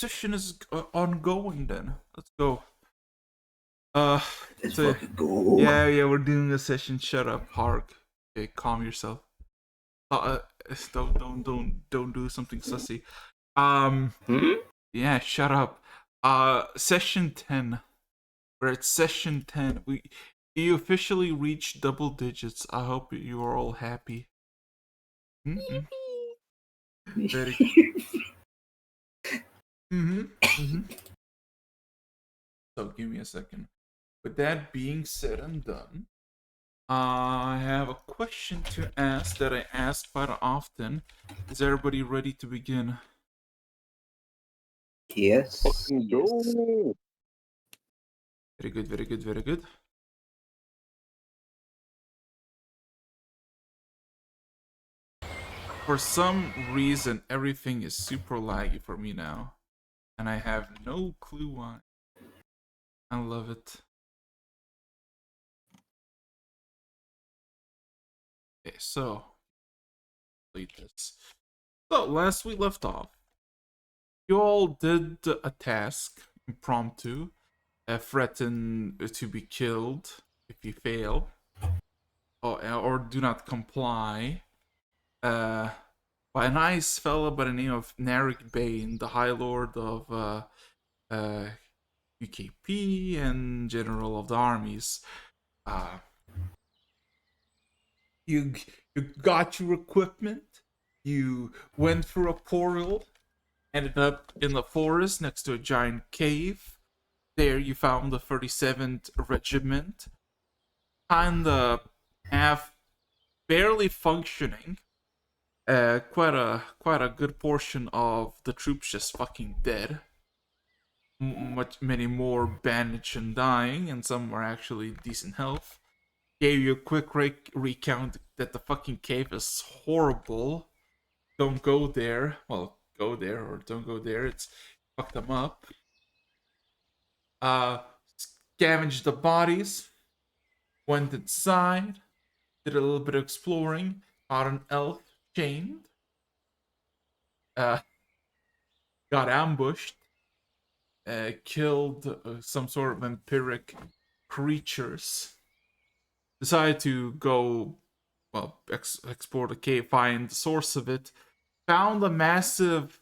session is ongoing then. Let's go. Let's So, fucking go. yeah, we're doing a session. Shut up, Hark. Okay, calm yourself. Don't do something sussy. Yeah, shut up. Session 10. We're at session 10. You officially reached double digits. I hope you are all happy. Mm-hmm. Very. So give me a second. With that being said and done, I have a question to ask that I ask quite often. Is everybody ready to begin? Yes. Go. Very good, very good, very good. For some reason, everything is super laggy for me now. And I have no clue why. I love it. Okay, so complete this. So last we left off, you all did a task, impromptu, threaten to be killed if you fail, or do not comply, by a nice fella by the name of Narek Bane, the High Lord of UKP and General of the Armies. You got your equipment. You went through a portal, ended up in the forest next to a giant cave. There you found the 37th Regiment, kinda half barely functioning. Quite a good portion of the troops just fucking dead. Many more bandaged and dying, and some were actually decent health. Gave you a quick recount that the fucking cave is horrible. Don't go there. Well, go there or don't go there. It's fucked them up. Scavenged the bodies. Went inside. Did a little bit of exploring. Found an elf chained. Got ambushed. Killed some sort of vampiric creatures. Decided to go, well, explore the cave, find the source of it. Found a massive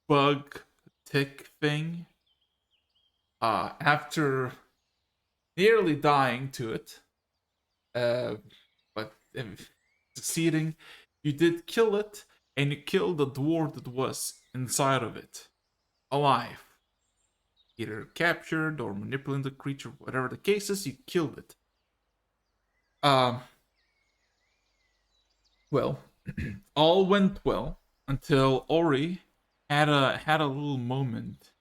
bug tick thing. After nearly dying to it, but succeeding, you did kill it, and you killed the dwarf that was inside of it, alive. Either captured or manipulating the creature, whatever the case is, you killed it. Well, all went well until Ori had a little moment.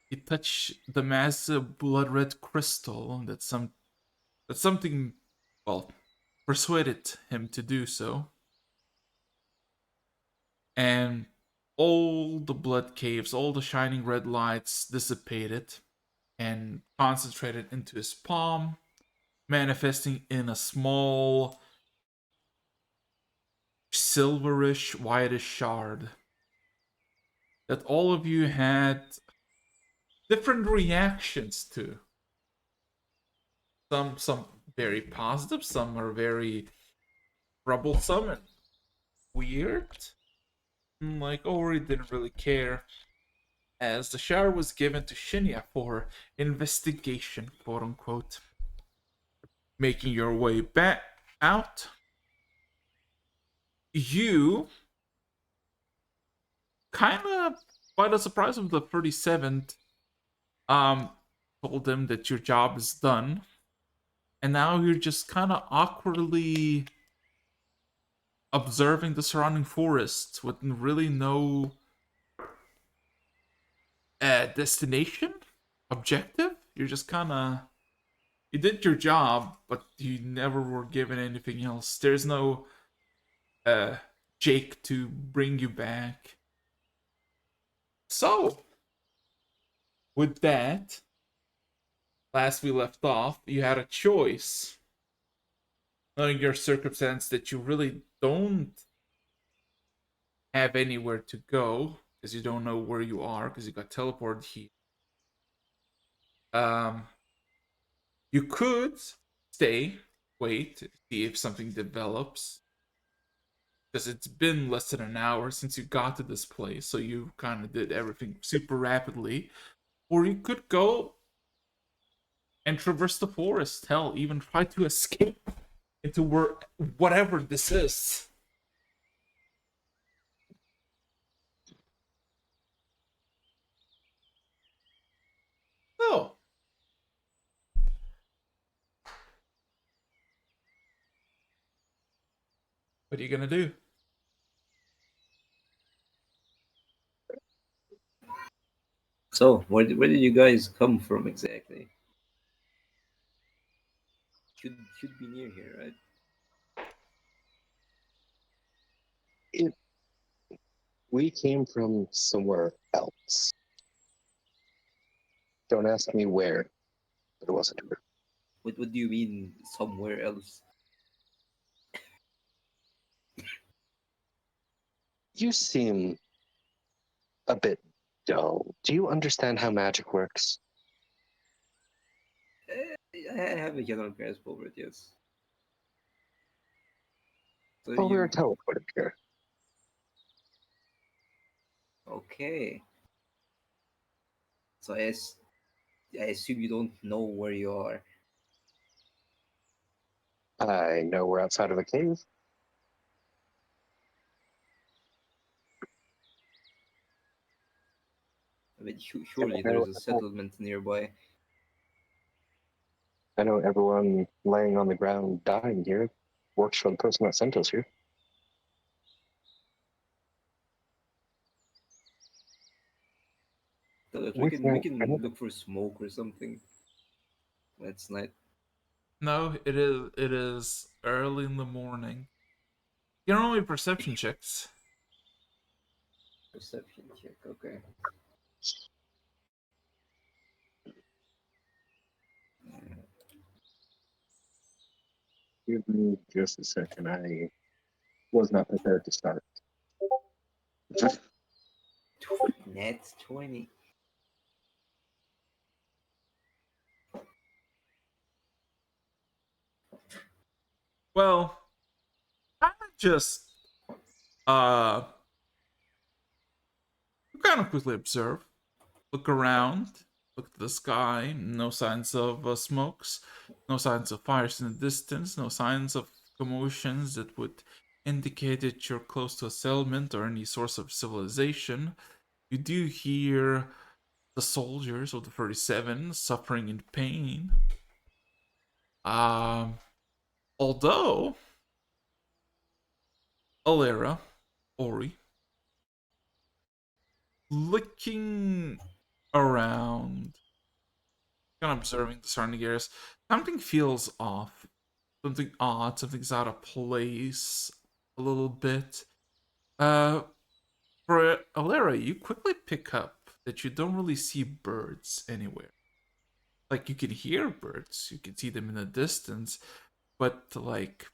He touched the massive blood red crystal that something, well, persuaded him to do so. And all the blood caves, all the shining red lights dissipated and concentrated into his palm, manifesting in a small silverish whitish shard that all of you had different reactions to. Some very positive, some are very troublesome and weird. Like Ori didn't really care, as the shard was given to Shinya for investigation, quote unquote. Making your way back out, you kind of, by the surprise of the 37th, told them that your job is done, and now you're just kind of awkwardly observing the surrounding forest with really no destination, objective. You're just kind of, you did your job, but you never were given anything else. There's no Jake to bring you back. So, with that, last we left off, you had a choice. Knowing your circumstance that you really don't have anywhere to go, because you don't know where you are because you got teleported here. Um, you could stay, wait, see if something develops, because it's been less than an hour since you got to this place, so you kind of did everything super rapidly. Or you could go and traverse the forest. Hell, even try to escape into whatever this is. So, what are you gonna do? So, where did you guys come from exactly? Should be near here, right? It, we came from somewhere else. Don't ask me where, but it wasn't here. What do you mean somewhere else? You seem a bit dull. Do you understand how magic works? I have a general grasp over it, yes. So Well, we were you teleported here. okay? So I assume you don't know where you are. I know we're outside of a cave. I mean, And surely there is a settlement nearby. I know everyone laying on the ground dying here works for the person that sent us here. So look, we We can we can't can look for smoke or something. That's not No, it is early in the morning. You don't need perception checks. perception check. Okay. Give me just a second. I was not prepared to start. Net 20. Well, I just uh kind of quickly observe, look around, look at the sky. No signs of smokes, no signs of fires in the distance, no signs of commotions that would indicate that you're close to a settlement or any source of civilization. You do hear the soldiers of the 37 suffering in pain. Um, Although Alera, Ori, looking around, kind of observing the surrounding areas, something feels off. Something odd, something's out of place a little bit. Uh, for Alera, you quickly pick up that you don't really see birds anywhere. Like, you can hear birds, you can see them in the distance, but like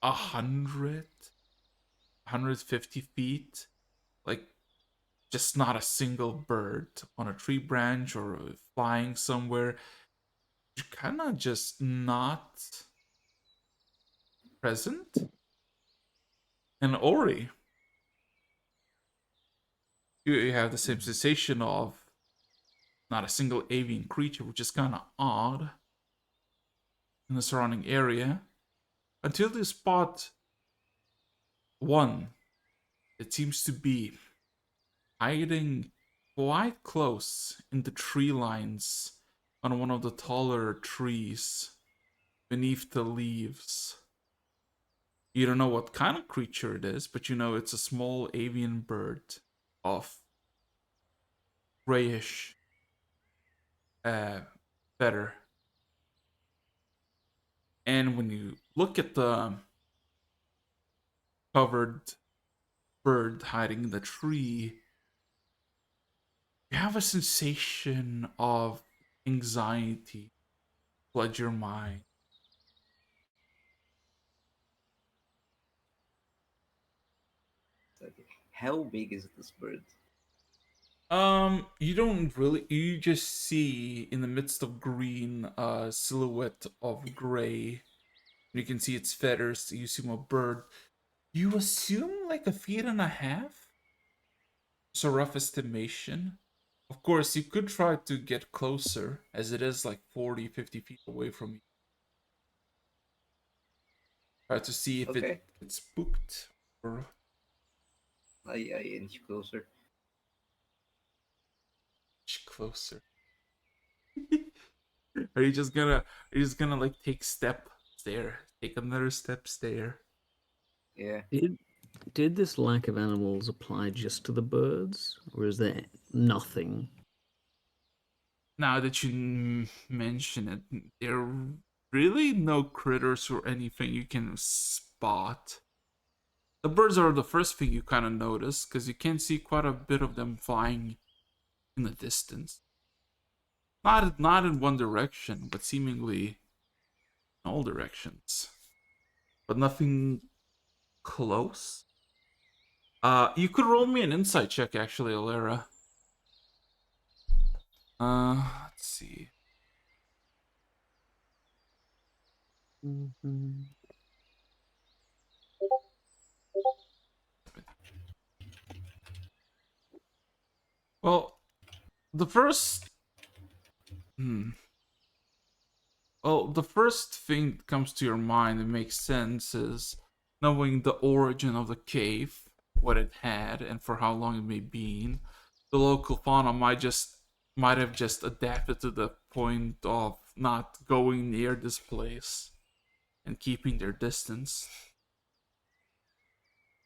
150 feet, like just not a single bird on a tree branch or flying somewhere. You're kind of just not present. And Ori, you have the same sensation of not a single avian creature, which is kind of odd in the surrounding area, until you spot one that seems to be hiding quite close in the tree lines on one of the taller trees beneath the leaves. You don't know what kind of creature it is, but you know it's a small avian bird of grayish uh, feather. And when you look at the covered bird hiding in the tree, you have a sensation of anxiety flood your mind. Okay. How big is this bird? You don't really. You just see in the midst of green, a silhouette of gray. You can see its feathers. You assume a bird. You assume like a feet and a half. It's a rough estimation. Of course, you could try to get closer, as it is like 40, 50 feet away from you. Try to see if it Okay. gets spooked or I inch closer. much closer. Are you just gonna like take step there, take another step there? Yeah. Did this lack of animals apply just to the birds, or is there nothing? Now that you mention it, there are really no critters or anything you can spot. The birds are the first thing you kind of notice because you can see quite a bit of them flying in the distance. Not in one direction, but seemingly in all directions. But nothing close. You could roll me an insight check, actually, Alera. Let's see. Mm-hmm. Well, the first. Hmm. Well, the first thing that comes to your mind and makes sense is knowing the origin of the cave, what it had, and for how long it may been. The local fauna might have just adapted to the point of not going near this place and keeping their distance.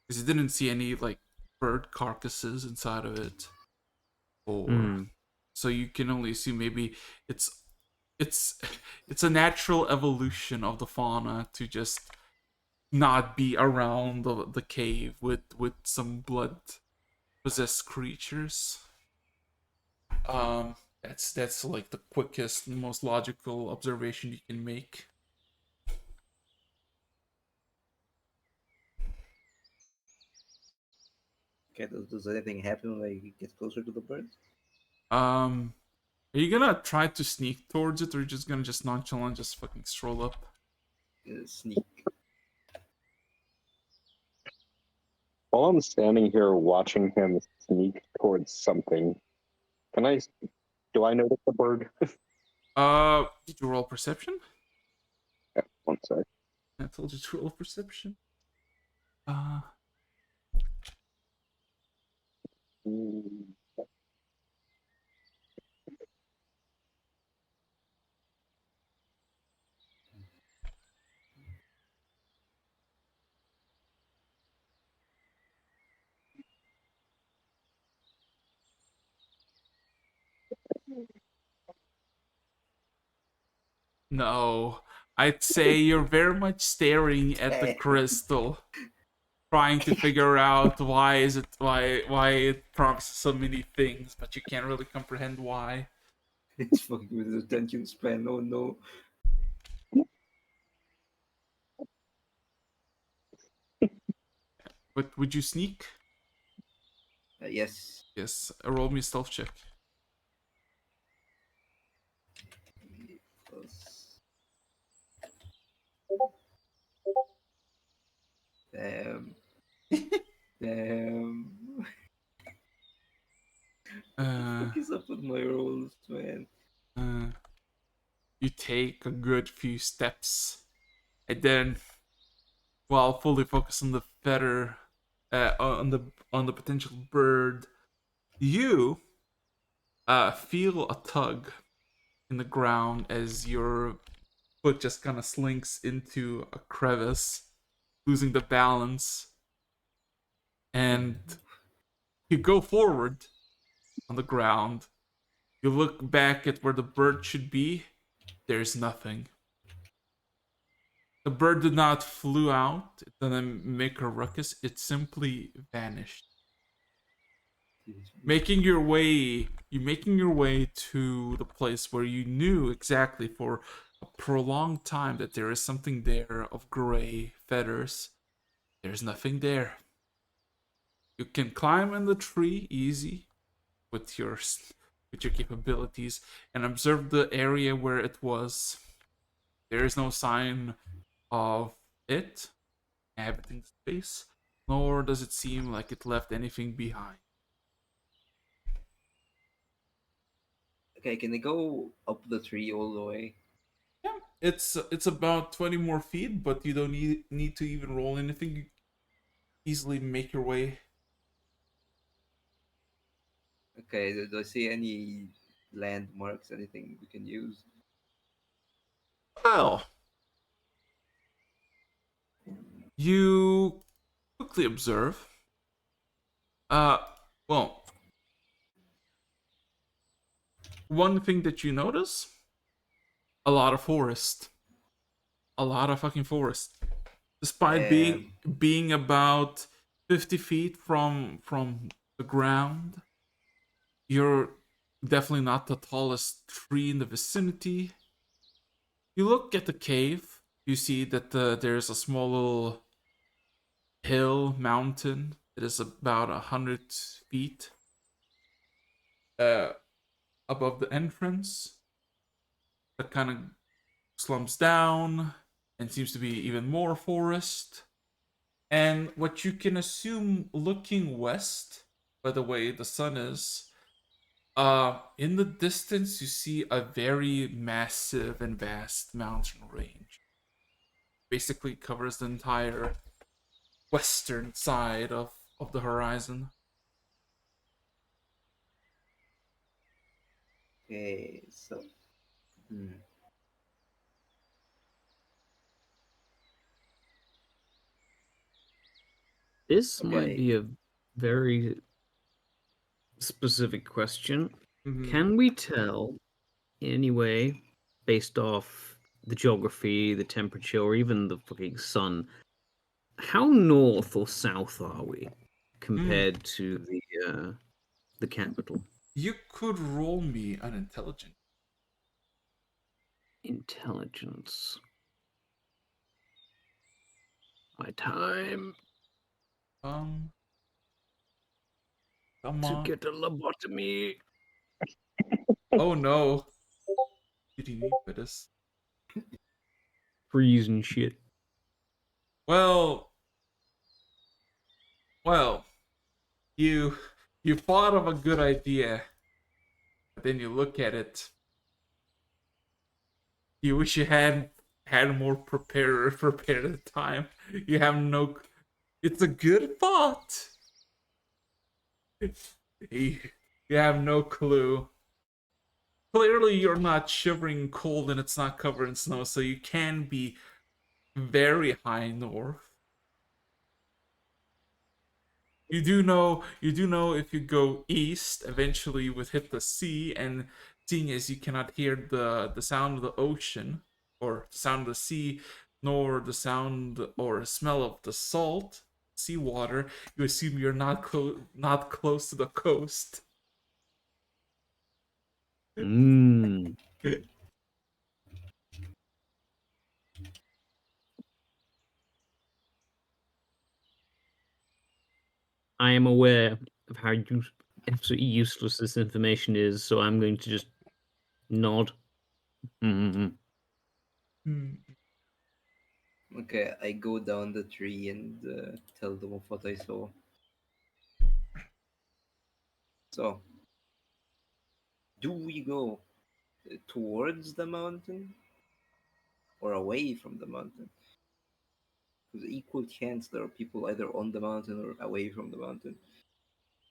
Because you didn't see any like bird carcasses inside of it. Or so you can only assume maybe it's it's it's a natural evolution of the fauna to just not be around the cave with some blood possessed creatures. That's like the quickest and most logical observation you can make. Okay. Does anything happen when I get closer to the birds? um are you gonna try to sneak towards it, or are you just gonna just nonchalant just fucking stroll up? Sneak. While I'm standing here watching him sneak towards something, can I? Do I notice the bird? Did you roll perception? Yeah, one sec. I told you to roll perception. uh Mm, No, I'd say you're very much staring at the crystal, trying to figure out why it promises so many things, but you can't really comprehend why. It's fucking with his attention span. Oh no. But would you sneak? Yes. Yes, roll me a stealth check. Plus. Damn. Damn. Uh, What is up with my rolls, man? uh, you take a good few steps, and then, while fully focused on the feather, on the potential bird, you feel a tug in the ground as your foot just kind of slinks into a crevice, losing the balance, and you go forward on the ground. You look back at where the bird should be. There's nothing. The bird did not flew out. It didn't make a ruckus. It simply vanished. Making your way to the place where you knew exactly for a prolonged time that there is something there of gray feathers. There's nothing there. You can climb in the tree easy with with your capabilities and observe the area where it was. There is no sign of it inhabiting space, nor does it seem like it left anything behind. Okay, can they go up the tree all the way? Yeah, it's about 20 more feet, but you don't need to even roll anything. You easily make your way. Okay, do I see any landmarks, anything we can use? Well, you quickly observe. Uh, well, one thing that you notice: a lot of forest, a lot of fucking forest. Despite Um, being about 50 feet from the ground, you're definitely not the tallest tree in the vicinity. You look at the cave. You see that there's a small little hill mountain that is about 100 feet uh, above the entrance. That kind of slumps down and seems to be even more forest. And what you can assume looking west, by the way the sun is, in the distance you see a very massive and vast mountain range. Basically covers the entire western side of the horizon. okay, so. Hmm. This might Okay. be a very specific question. Mhm. Can we tell in any way, based off the geography, the temperature, or even the fucking sun, how north or south are we Mm. compared to the capital? You could roll me an intelligence. Intelligence. My time Um, come to on. get a lobotomy. Oh no. You didn't need for this. Freeze and shit. Well, well, you you thought of a good idea, but then you look at it. You wish you had more prepared at the time. You have no. It's a good thought. You you have no clue. Clearly, you're not shivering cold and it's not covered in snow, so you can be very high north. You do know if you go east, eventually you would hit the sea, and seeing as you cannot hear the sound of the ocean or the sound of the sea, nor the sound or smell of the salt seawater, you assume you're not close to the coast. Mmm. I am aware of how absolutely useless this information is, so I'm going to just nod. Mm-hmm. Hmm. Okay, I go down the tree and tell them of what I saw. So, do we go towards the mountain or away from the mountain? There's equal chance there are people either on the mountain or away from the mountain,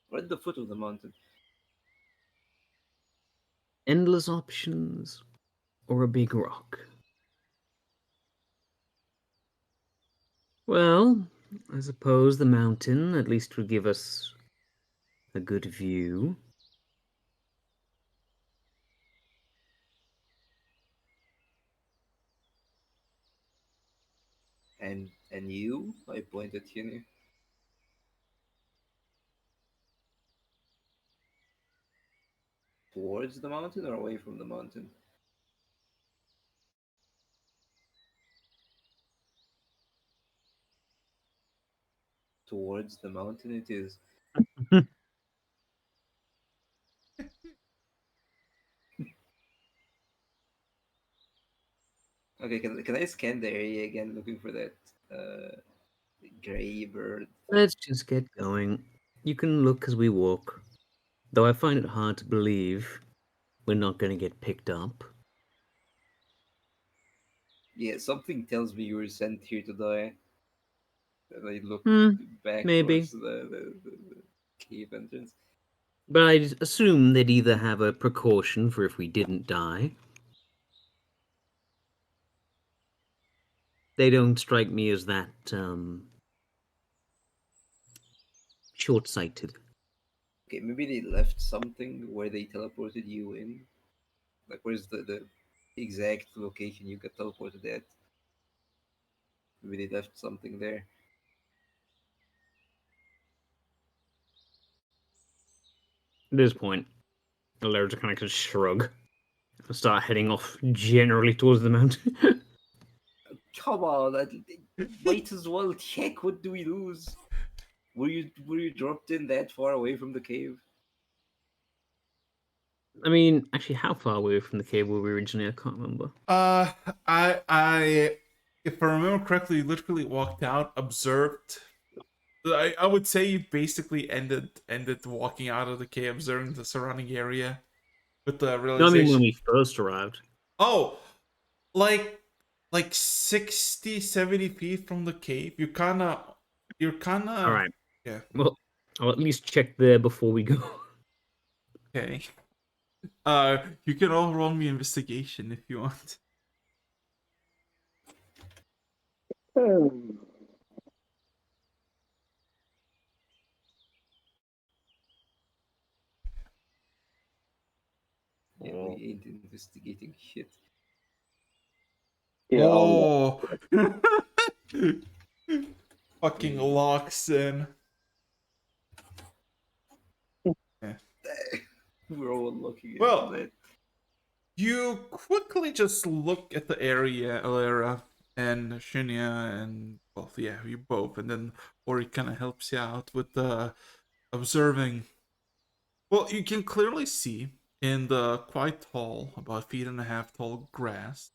or at the foot of the mountain. Endless options or a big rock? Well, I suppose the mountain at least would give us a good view. And you? I point at you. Towards the mountain or away from the mountain? Towards the mountain it is. Okay, can I scan the area again, looking for that gray bird? Let's just get going. You can look as we walk. Though I find it hard to believe we're not going to get picked up. Yeah, something tells me you were sent here to die. And I look back Maybe. towards the cave entrance. But I'd assume they'd either have a precaution for if we didn't die. They don't strike me as that, short-sighted. Okay, maybe they left something where they teleported you in. Like, where's the exact location you got teleported at? Maybe they left something there. At this point, Alera just kind of shrug and start heading off generally towards the mountain. Come on, might as well check. What do we lose? Were you dropped in that far away from the cave? I mean, actually, how far were we from the cave were we originally? I can't remember. I, if I remember correctly, you literally walked out, observed. I would say you basically ended walking out of the cave, observing the surrounding area, with the No, I realization. mean when we first arrived. Oh, like 60, 70 feet from the cave. You're kind of. All right. Yeah. Well, I'll at least check there before we go. Okay. You can all roll me investigation if you want. Yeah, we ain't investigating shit. Yeah, Oh. Fucking Yeah. locks in. Yeah. We're all looking into Well, that. you quickly just look at the area, Alera and Shinya, and well, yeah, you both, and then Ori kind of helps you out with the observing. Well, you can clearly see in the quite tall, about 1.5 feet tall grass,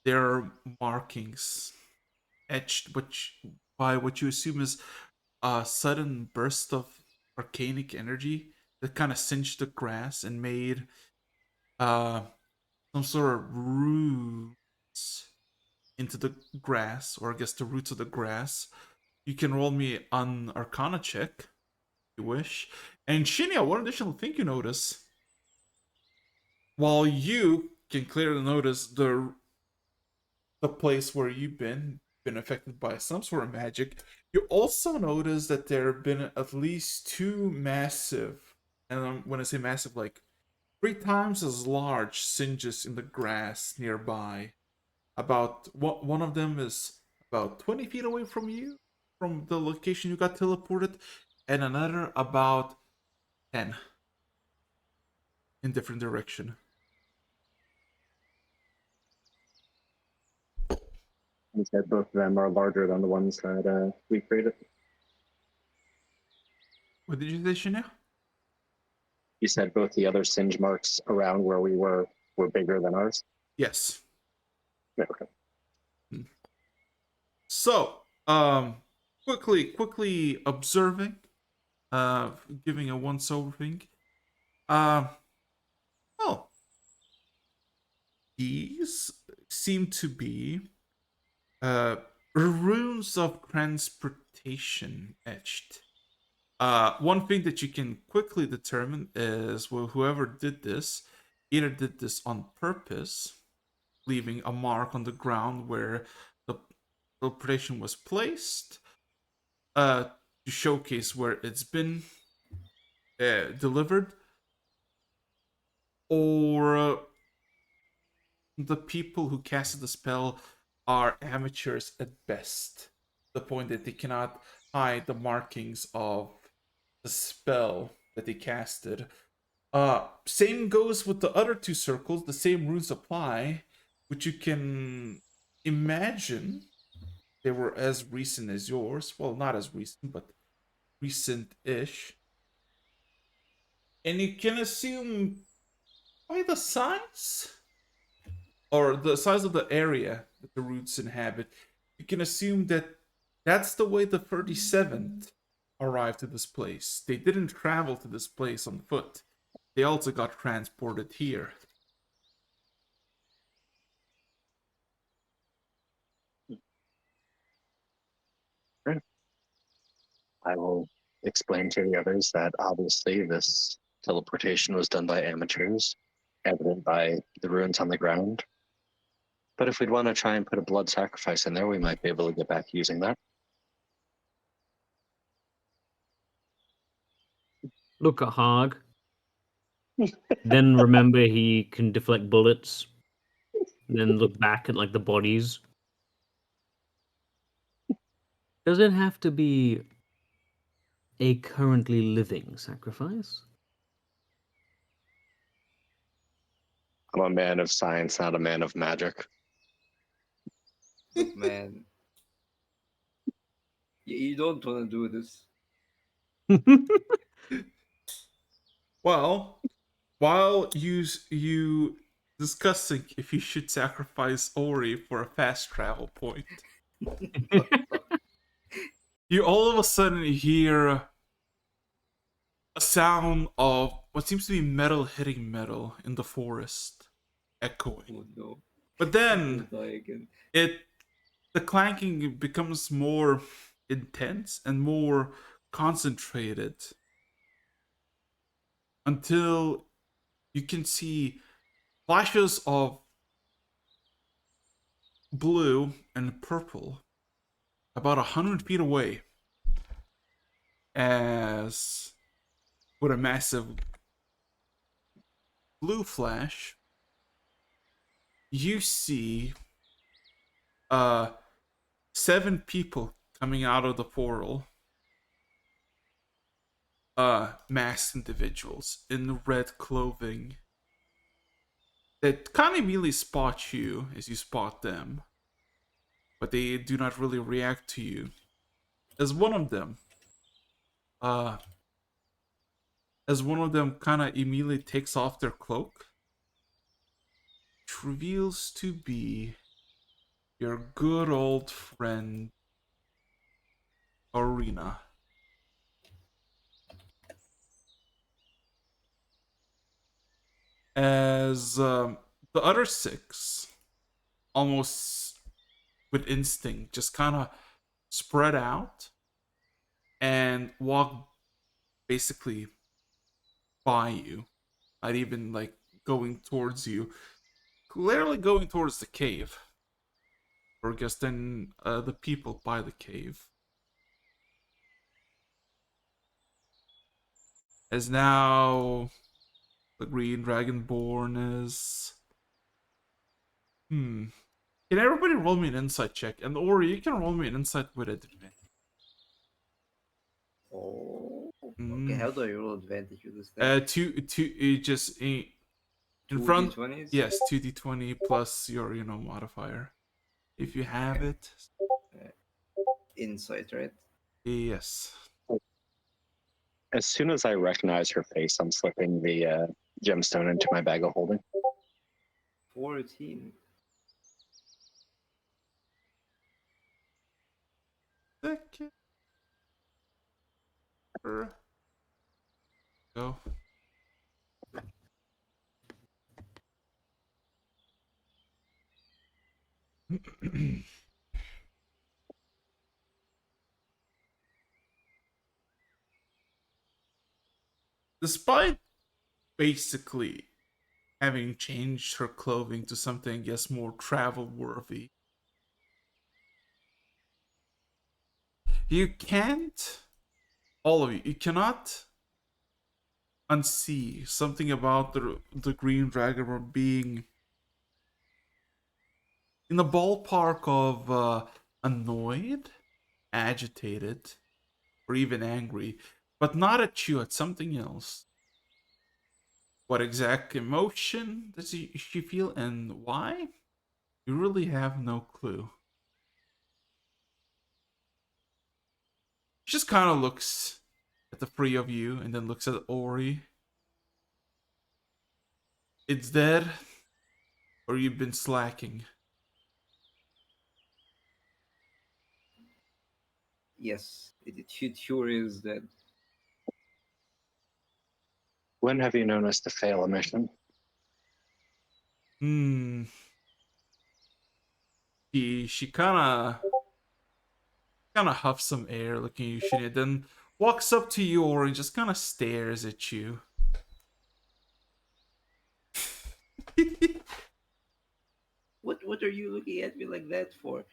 there are markings etched, which by what you assume is a sudden burst of arcanic energy that kind of singed the grass and made uh some sort of roots into the grass, or I guess the roots of the grass. You can roll me an Arcana check if you wish. And Shinya, one additional thing you notice, while you can clearly notice the place where you've been affected by some sort of magic, you also notice that there have been at least two massive, and when I say massive, like 3 times as large singes in the grass nearby. About one of them is about 20 feet away from you, from the location you got teleported, and another about 10 in different direction. you said both of them are larger than the ones that we created. What did you say, Shinya? You said both the other singe marks around where we were bigger than ours. Yes. Yeah, okay. So, quickly observing, giving a once over thing. Uh, well, these seem to be runes of transportation etched. One thing that you can quickly determine is, well, whoever did this either did this on purpose, leaving a mark on the ground where the teleportation was placed, to showcase where it's been delivered, or the people who casted the spell are amateurs at best, the point that they cannot hide the markings of the spell that they casted. Same goes with the other two circles. The same runes apply, which you can imagine they were as recent as yours. Well, not as recent, but recent-ish. And you can assume by the size or the size of the area that the roots inhabit, you can assume that that's the way the 37th arrived to this place. They didn't travel to this place on foot. They also got transported here. I will explain to the others that obviously this teleportation was done by amateurs, evident by the ruins on the ground. But if we'd want to try and put a blood sacrifice in there, we might be able to get back using that. Look at Hog. Then remember he can deflect bullets. Then look back at like the bodies. Does it have to be a currently living sacrifice? I'm a man of science, not a man of magic. Look, man, you don't want to do this. Well, while you discussing if you should sacrifice Ori for a fast travel point, you all of a sudden hear a sound of what seems to be metal hitting metal in the forest, echoing. Oh no. But then I'll die again. the clanking becomes more intense and more concentrated until you can see flashes of blue and purple about 100 feet away, as with a massive blue flash you see 7 people coming out of the portal, masked individuals in red clothing that kind of immediately spot you as you spot them, but they do not really react to you. As one of them kind of immediately takes off their cloak, which reveals to be your good old friend Arena. As the other 6, almost with instinct, just kind of spread out and walk basically by you, not even like going towards you, clearly going towards the cave, or I guess then the people by the cave. As now the Green Dragonborn is... Can everybody roll me an insight check? And Ori, you can roll me an insight with advantage. Oh. Okay, how do I roll advantage with this thing? Just in Two front. D20s? Yes, 2d20 plus your modifier, if you have it. Insight, right? Yes. As soon as I recognize her face, I'm slipping the gemstone into my bag of holding. 14. Second. Go. Despite basically having changed her clothing to something, I guess, more travel worthy, you can't, all of you cannot unsee something about the Green Dragon being in the ballpark of annoyed, agitated, or even angry, but not at you, at something else. What exact emotion does she feel and why? You really have no clue. She just kind of looks at the 3 of you and then looks at Ori. It's dead, or you've been slacking? Yes, it sure is that. When have you known us to fail a mission? Hmm. She kind of huffs some air, looking at you, Shinya, then walks up to you and just kind of stares at you. What are you looking at me like that for?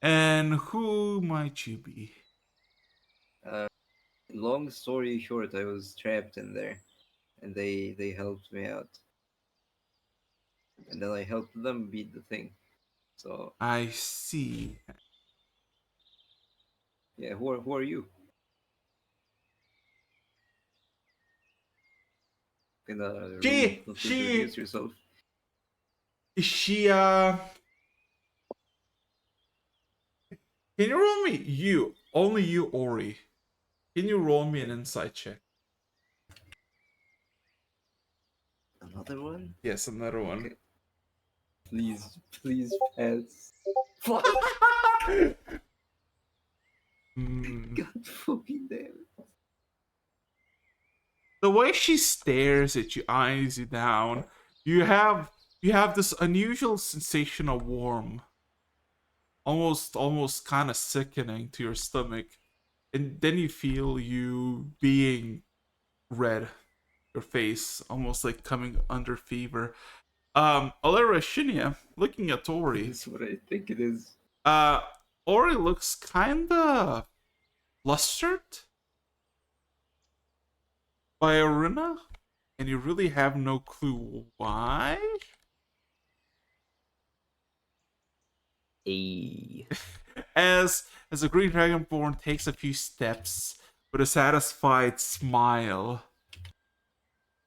And who might you be? Long story short, I was trapped in there, and they helped me out, and then I helped them beat the thing. So I see. yeah, who are you? Gonna really She not she introduce yourself? she can you roll me only you, Ori? Can you roll me an insight check? Another one? Yes, another one. Okay. Please pass. Fuck! Hmm. God fucking damn it. The way she stares at you, eyes you down, you have this unusual sensation of warm, almost kind of sickening to your stomach, and then you feel you being red, your face almost like coming under fever. Alera Shinya, looking at Ori. That's what I think it is. Uh, Ori looks kinda flustered by Aruna, and you really have no clue why. A. As the Green Dragonborn takes a few steps with a satisfied smile.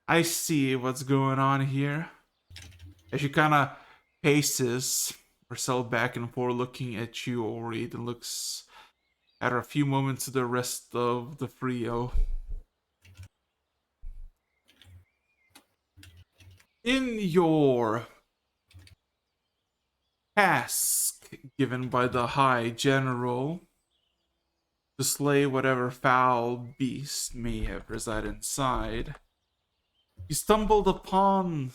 I see what's going on here. As she kind of paces herself back and forth, looking at you, Ori, and looks at her a few moments to the rest of the trio. In your task given by the High General to slay whatever foul beast may have resided inside, you stumbled upon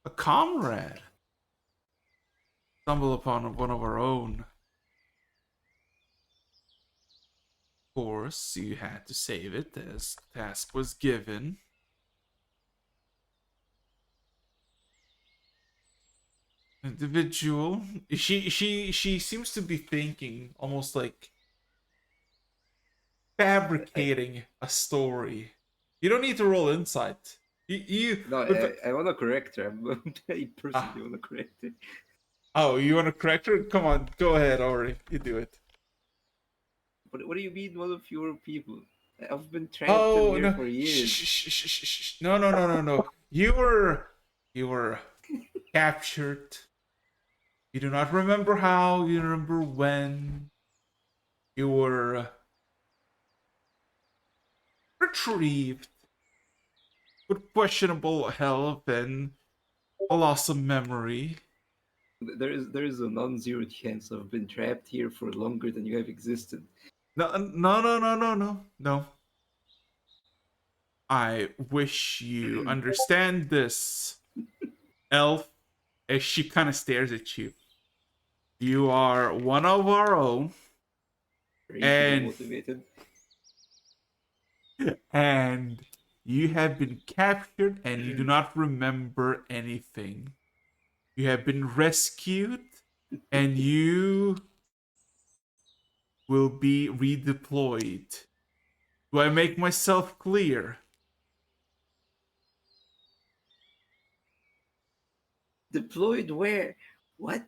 a comrade. Stumbled upon one of our own. Of course, you had to save it as the task was given. Individual. She seems to be thinking almost like fabricating a story. You don't need to roll insight. No, but I want to correct her. I ah, personally want to correct her. oh, you want to correct her? Come on, go ahead, Ori. You do it. What do you mean, one of your people? I've been trapped in Oh here no! for Shh, years. shh, shh, shh, shh. No, no, no, no, no. You were captured. You do not remember how. You remember when. You were retrieved with questionable health and a loss of memory. There is a non-zero chance I've been trapped here for longer than you have existed. No, no, no, no, no, no, no. I wish you understand this, elf. As she kind of stares at you. You are one of our own, Racially and motivated. and you have been captured, and you do not remember anything. You have been rescued, and you will be redeployed. Do I make myself clear? Deployed where? What?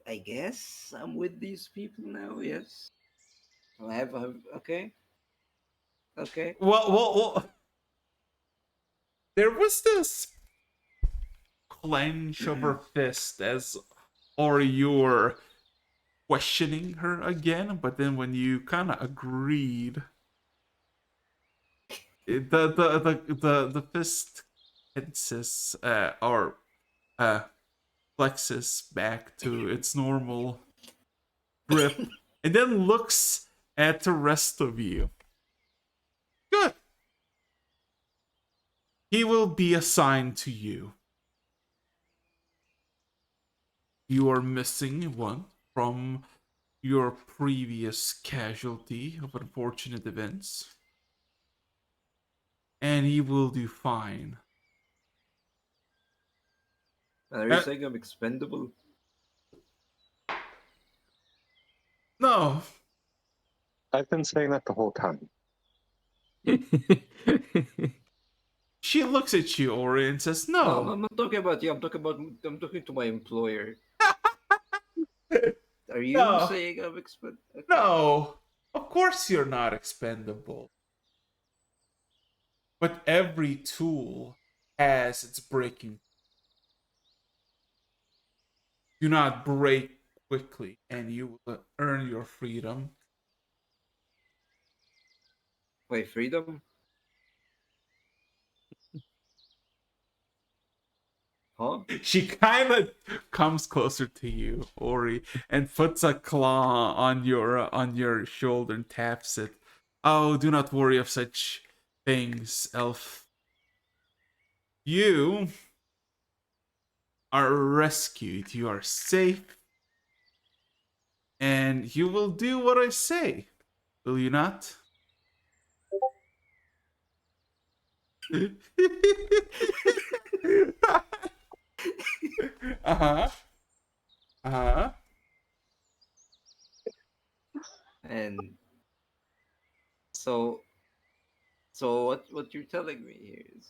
I guess I'm with these people now. Yes. I have. Okay. Okay. Well, there was this clench of her fist as, or you were questioning her again, but then when you kind of agreed, The fist tenses or flexes back to its normal grip, and then looks at the rest of you. Good. He will be assigned to you. You are missing one from your previous casualty of unfortunate events, and he will do fine. Are you saying I'm expendable? No, I've been saying that the whole time. she looks at you, Ori, and says, No, "No, I'm not talking about you. I'm talking to my employer. Are you no, saying I'm expendable? Okay. no. Of course you're not expendable. But every tool has its breaking. Do not break quickly, and you will earn your freedom." Wait, freedom? Huh? She kind of comes closer to you, Ori, and puts a claw on your shoulder and taps it. "Oh, do not worry of such things, elf. You are rescued. You are safe, and you will do what I say. Will you not?" Uh-huh. Uh-huh. And so, so what you're telling me here is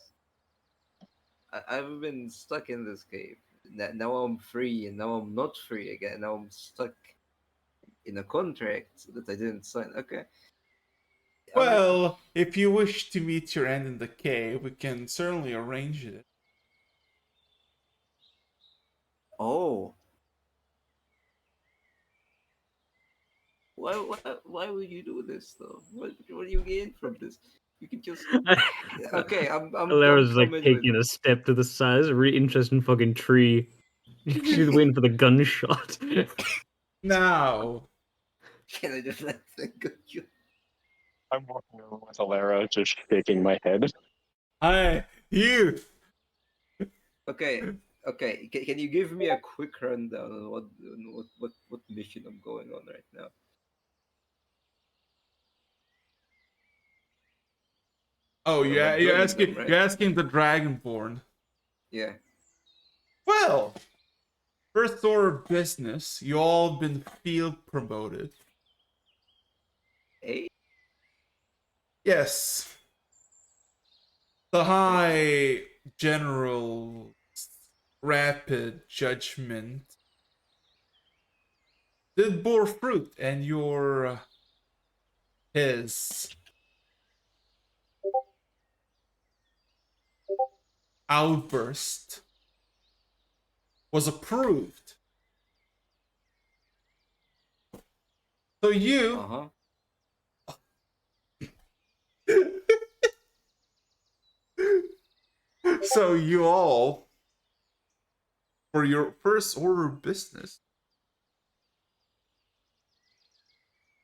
I've been stuck in this cave. Now I'm free, and now I'm not free again. Now I'm stuck in a contract that I didn't sign. Okay. I mean, Well, if you wish to meet your end in the cave, we can certainly arrange it. oh, why would you do this though? What do you gain from this? You can just okay. I'm Alara's like coming with. taking a step to the side. It's a really interesting fucking tree. She's waiting for the gunshot. Now, Can I just let that go? I'm walking over with Alara, just shaking my head. you. Okay, okay. Can you give me a quick rundown on what mission I'm going on right now? Oh, I'm joining them, you're right? asking the Dragonborn. Yeah. Well, first order of business, you all have been field promoted. Hey. Yes, the High General's rapid judgment did bore fruit, and your his outburst was approved. So Uh huh. so you all, for your first order of business,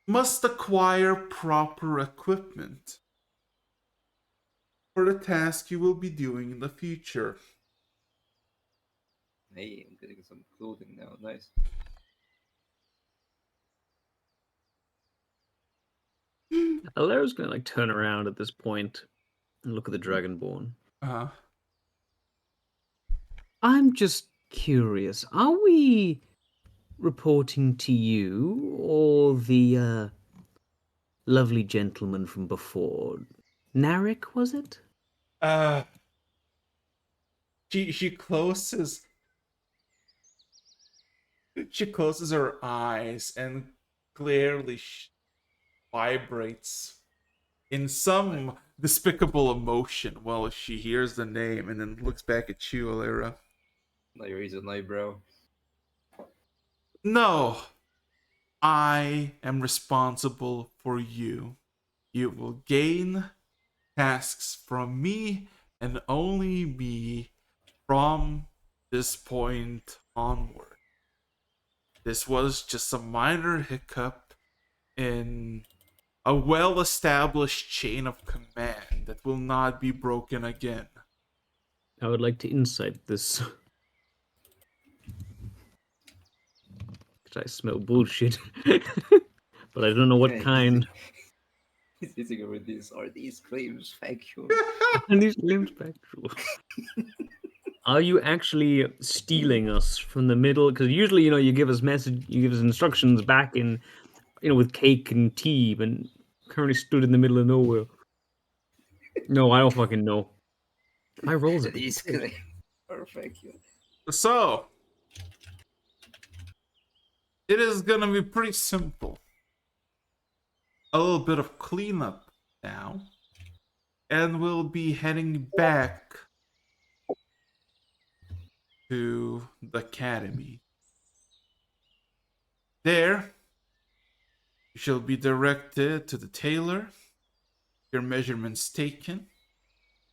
must acquire proper equipment for the task you will be doing in the future. Hey, I'm getting some clothing now. Nice. Alara's gonna like turn around at this point and look at the Dragonborn. Uh-huh. I'm just curious. Are we reporting to you or the lovely gentleman from before? Narek, was it? Uh, she closes her eyes and clearly vibrates in some despicable emotion while she hears the name and then looks back at you, Alira. Now you raise an eyebrow. No, I am responsible for you. You will gain tasks from me and only me from this point onward. This was just a minor hiccup in a well established chain of command that will not be broken again. I would like to insight this. Because I smell bullshit. But I don't know what Okay. kind. He's sitting over this. Are these claims factual? And these limbs factual. Are you actually stealing us from the middle? Because usually, you give us instructions back in, with cake and tea, but currently stood in the middle of nowhere. No, I don't fucking know. My rolls have been These good. claims are factual. So, it is gonna be pretty simple. A little bit of cleanup now, and we'll be heading back to the academy. There, you shall be directed to the tailor, your measurements taken,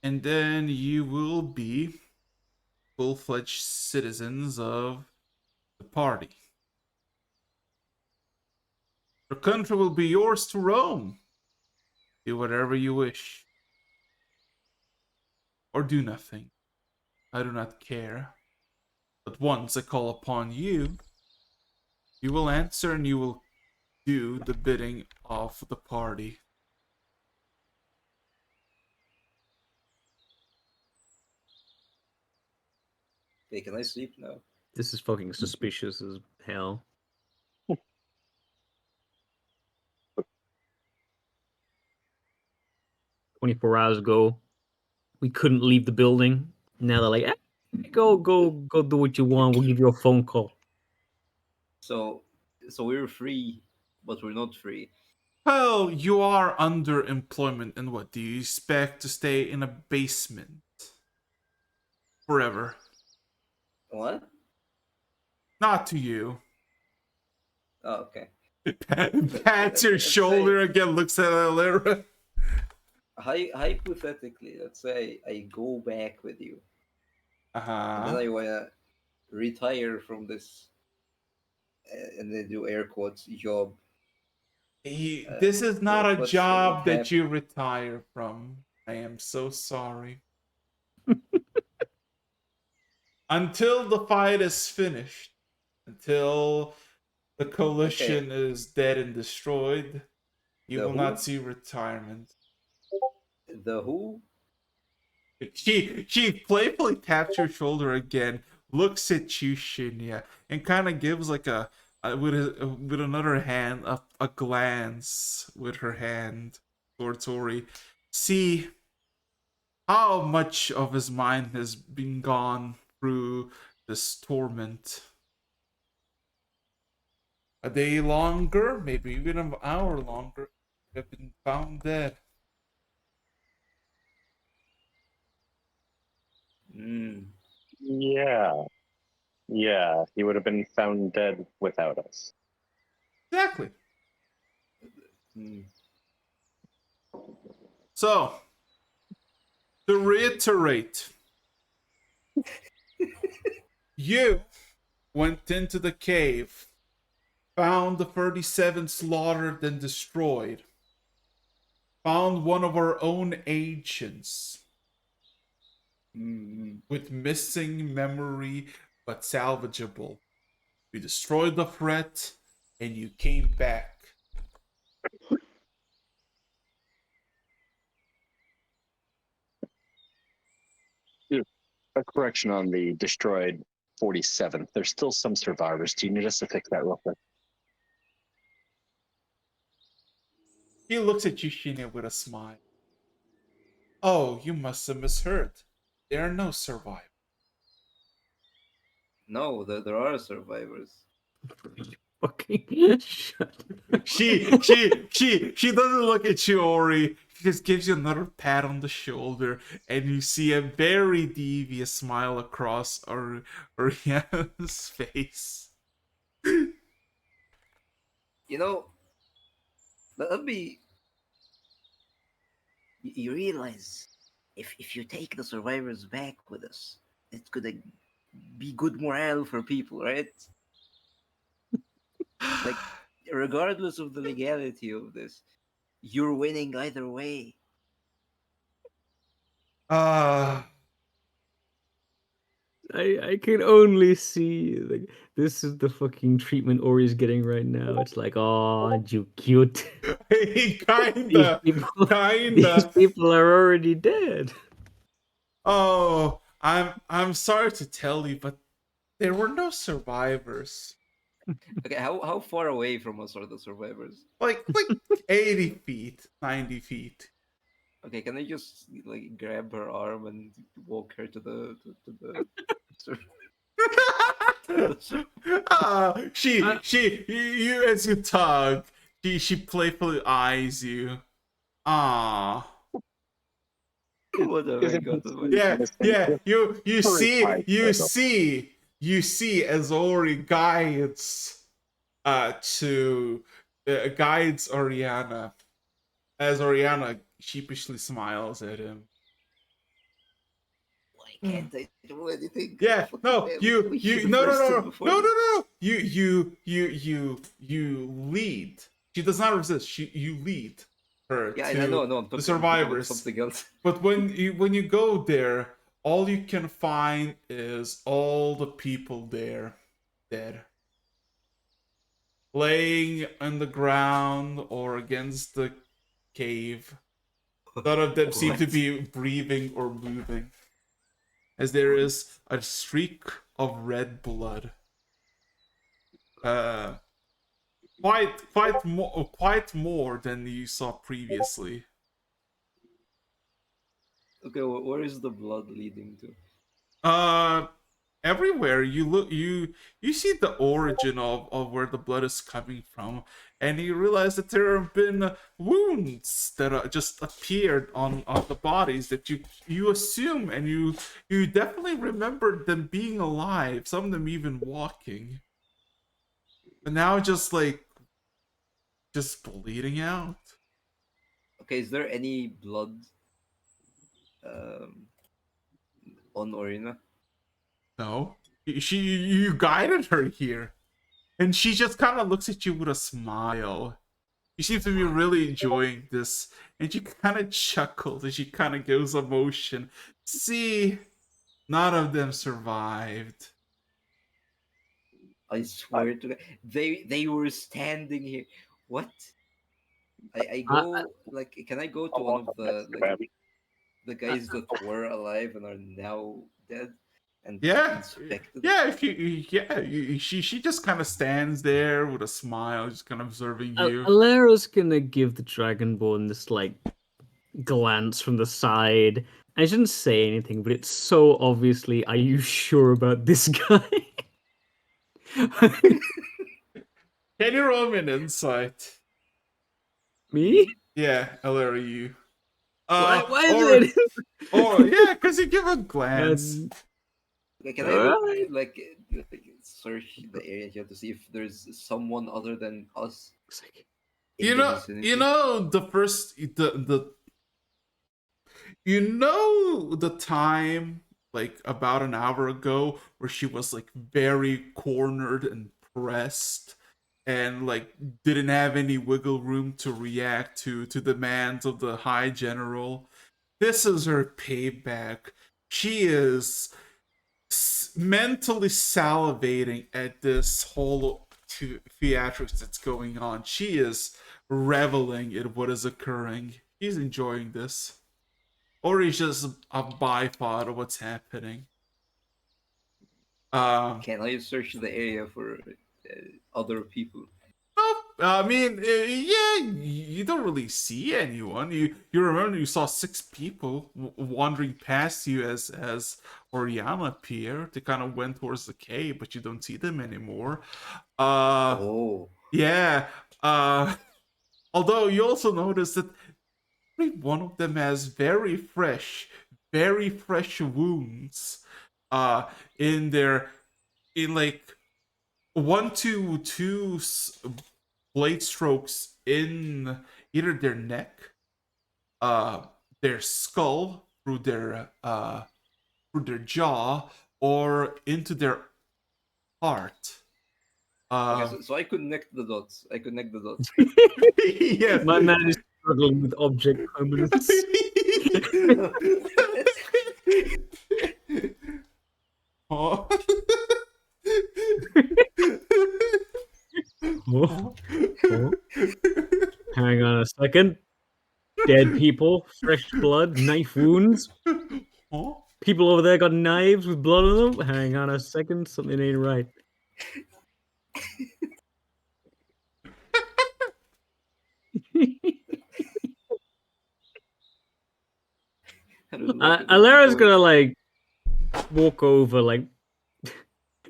and then you will be full-fledged citizens of the party. The country will be yours to roam. Do whatever you wish. Or do nothing. I do not care. But once I call upon you, you will answer and you will do the bidding of the party. Okay, can I sleep now? This is fucking suspicious as hell. 24 hours ago, we couldn't leave the building. Now they're like, go do what you want. We'll give you a phone call. So we're free, but we're not free. Well, you are under employment, and what do you expect to stay in a basement forever? What? Not to you. Oh, okay. Pats your let's shoulder say- again, looks at Alera. Hypothetically, let's say I go back with you, and then Uh-huh. I wanna retire from this, and then do air quotes job. This is not a What job that happen? you retire from. I am so sorry. Until the fight is finished, until the coalition is dead and destroyed, you The will who? not see retirement. The who? She playfully taps your shoulder again, looks at you, Shinya, and kind of gives like with another hand a glance with her hand towards Ori. See how much of his mind has been gone through this torment. A day longer, maybe even an hour longer, have been found dead. Mm. Yeah. Yeah, he would have been found dead without us. Exactly. Mm. So, to reiterate, you went into the cave, found the 37 slaughtered and destroyed, found one of our own agents Mm. with missing memory but salvageable. You destroyed the threat and you came back. A correction on the destroyed 47th. There's still some survivors. Do you need us to fix that real quick? He looks at you, Shinya, with a smile. Oh, you must have misheard. There are no survivors. No, there are survivors. Fucking shut up. She doesn't look at you, Ori. She just gives you another pat on the shoulder, and you see a very devious smile across Oriana's face. You know, that'd be you realize if you take the survivors back with us, it's gonna be good morale for people, right? Like, regardless of the legality of this, you're winning either way. Uh, I can only see like this is the fucking treatment Ori's getting right now. It's like, oh, you cute. These kinda, people, these kinda. people are already dead. Oh, I'm sorry to tell you, but there were no survivors. Okay, how far away from us are the survivors? Like 80 feet, 90 feet. Okay, can I just like grab her arm and walk her to the sur- You as you tug, she playfully eyes you. Ah. what have I got? Yeah. You Horrified see as Ori guides to guides Oriana, as Oriana sheepishly smiles at him. Why can't I do anything? Yeah, Fucking no, hell, you we should you have no no rested no before no no this. no you lead. She does not resist. You lead her Yeah, to I know, no, I'm the talking about survivors. something else. But when you go there, all you can find is all the people there dead, laying on the ground or against the cave. None of them seem to What? be breathing or moving, as there is a streak of red blood. Quite more than you saw previously. Okay, where is the blood leading to? Everywhere you look, you see the origin of where the blood is coming from, and you realize that there have been wounds that just appeared on the bodies that you assume, and you definitely remember them being alive, some of them even walking, but now just bleeding out. Okay, is there any blood um, on Orina? No, you guided her here, and she just kind of looks at you with a smile. She seems to be really enjoying this, and she kind of chuckles and she kind of gives a motion. See, none of them survived. I swear to God, they were standing here. What? I I, go like, can I go to I'll one walk of up next the to like them. the guys that were alive and are now dead and Yeah, inspect them? yeah. If she just kind of stands there with a smile, just kind of observing you. Alera's gonna give the Dragonborn this like glance from the side. I shouldn't say anything, but it's so obviously, are you sure about this guy? Can you roll me an insight? Me? Yeah, Alara, you. Why Or is it? yeah, because you give a glance. Like, can I Alright. like search the area here to see if there's someone other than us It's like, in the vicinity? The first the the time like about an hour ago where she was like very cornered and pressed and like didn't have any wiggle room to react to demands of the high general. This is her payback. She is mentally salivating at this whole theatrics that's going on. She is reveling in what is occurring. He's enjoying this, or he's just a byproduct of what's happening. Can I search the area for other people? I mean, yeah, you don't really see anyone. You remember you saw 6 people wandering past you as Oriana appeared. They kind of went towards the cave, but you don't see them anymore. Oh, Yeah. Although you also notice that every one of them has very fresh wounds. In their in like 1 to 2 blade strokes in either their neck, their skull, through their jaw, or into their heart. Okay, so I connect the dots. I connect the dots. Yeah. My man is struggling with object permanence. Huh? Oh, oh. Hang on a second. Dead people, fresh blood, knife wounds. Huh? People over there got knives with blood on them. Hang on a second, something ain't right. I don't know where this is Alara's going. gonna like walk over, like.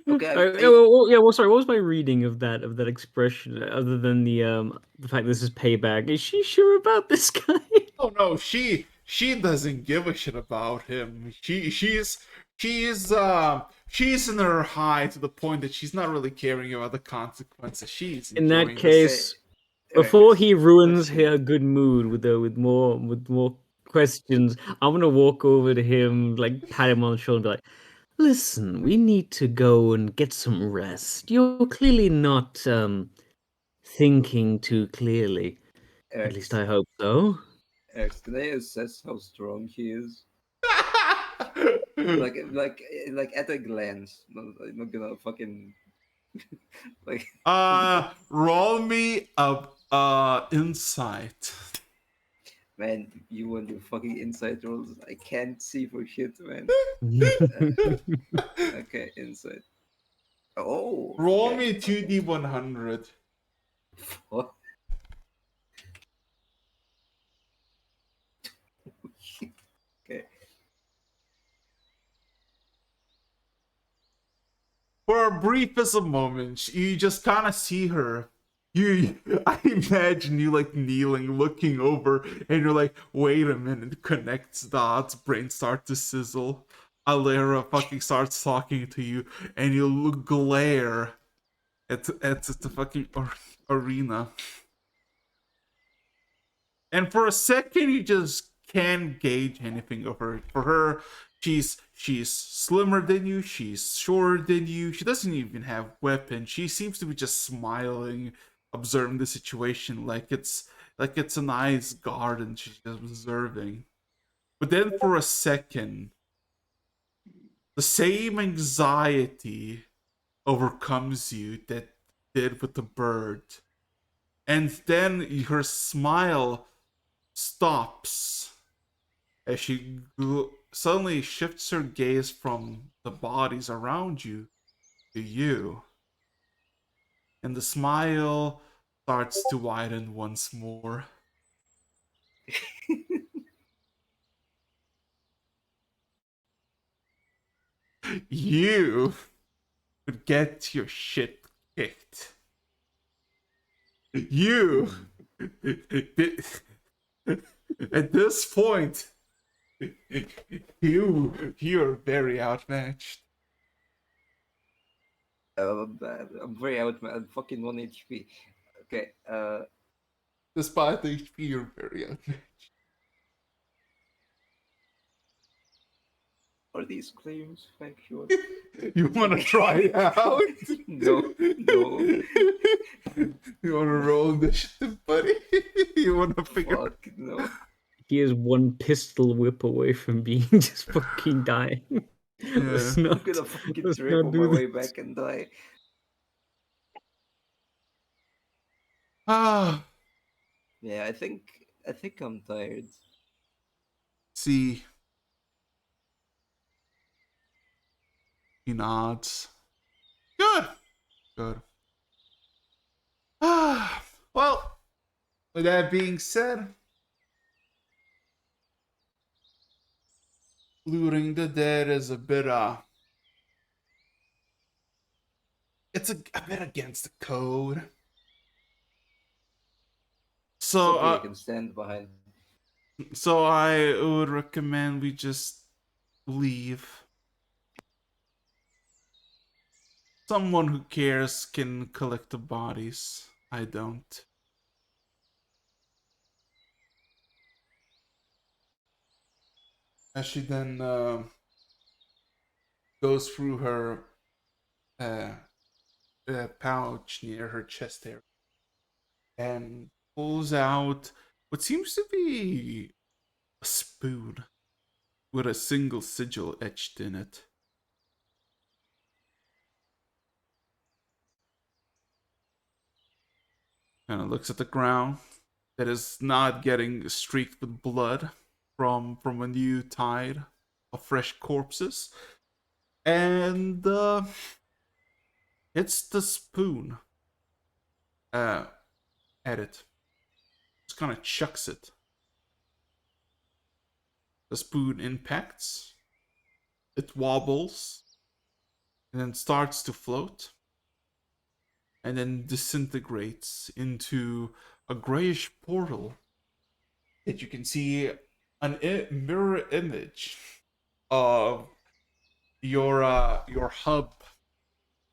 Okay, Yeah. Well, sorry. What was my reading of that expression? Other than the fact this is payback, is she sure about this guy? Oh no, she doesn't give a shit about him. She's in her high to the point that she's not really caring about the consequences. She's In that enjoying this. case, Okay, before he ruins question. her good mood with more questions, I'm gonna walk over to him, like pat him on the shoulder, and be like, "Listen, we need to go and get some rest. You're clearly not thinking too clearly. At least I hope so." Alex, can I assess how strong he is? Like at a glance. I'm not gonna fucking like. Roll me up insight. Man, you want your fucking insight rolls? I can't see for shit, man. Okay, insight. Oh, Roll okay. me 2d100. What? Okay. For a brief as a moment, you just kind of see her. I imagine you like kneeling, looking over, and you're like, "Wait a minute!" Connects dots, brain start to sizzle. Alera fucking starts talking to you, and you look glare at the fucking arena. And for a second, you just can't gauge anything of her. For her, she's slimmer than you. She's shorter than you. She doesn't even have weapons. She seems to be just smiling, observing the situation like it's a nice garden. She's just observing. But then for a second, the same anxiety overcomes you that did with the bird, and then her smile stops as she suddenly shifts her gaze from the bodies around you to you. And the smile starts to widen once more. You could get your shit kicked. You, at this point, you're very outmatched. I'm very out, man. I'm fucking 1 HP. Okay, Despite the HP, you're very outmatched. are these claims factual? You want to try it out? No. You want to roll initiative, buddy? You want to figure? Fuck, no. He is one pistol whip away from being just fucking dying. Let's Yeah. I'm not, gonna fucking let's trip not on do my way this. back and die. Ah, Yeah, I think I'm tired. see, he nods. Good, good. Ah, well, with that being said, looting the dead is a bit it's a bit against the code. So Something I can stand behind. so I would recommend we just leave. Someone who cares can collect the bodies. I don't. as she then goes through her uh, pouch near her chest area and pulls out what seems to be a spoon with a single sigil etched in it. Kind of looks at the ground that is not getting streaked with blood from a new tide of fresh corpses, and it's the spoon at it. Just kind of chucks it. The spoon impacts. It wobbles, and then starts to float, and then disintegrates into a grayish portal that you can see an mirror image of your hub,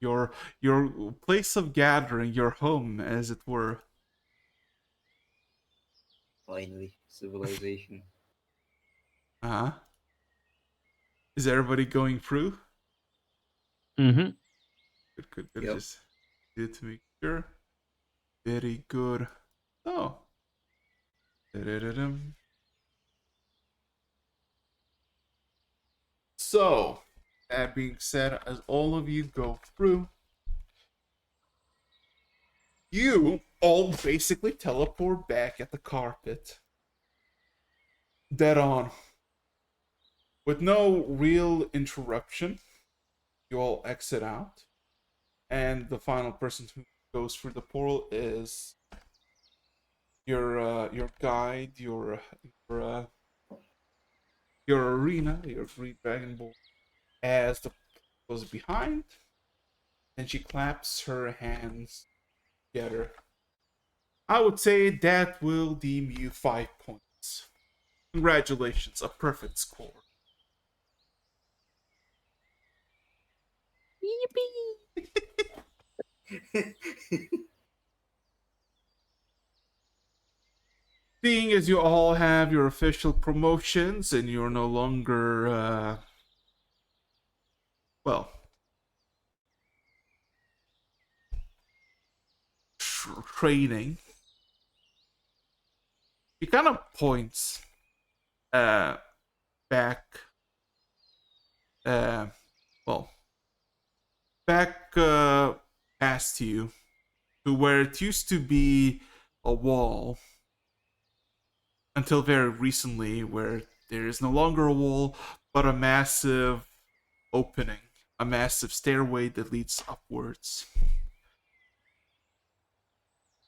your place of gathering, your home, as it were. Finally, civilization. Uh-huh. Is everybody going through? Mm-hmm. Good. Yep. Just need to make sure. Very good. Oh. Da-da-da-dum. So, that being said, as all of you go through, you all basically teleport back at the carpet. Dead on. With no real interruption, you all exit out. And the final person who goes through the portal is your guide, your arena, your green dragonborn, as the goes behind, and she claps her hands together. I would say that will deem you 5 points. Congratulations, a perfect score. Seeing as you all have your official promotions and you're no longer, well, training, he kind of points back, well, back past you to where it used to be a wall until very recently, where there is no longer a wall but a massive opening, a massive stairway that leads upwards.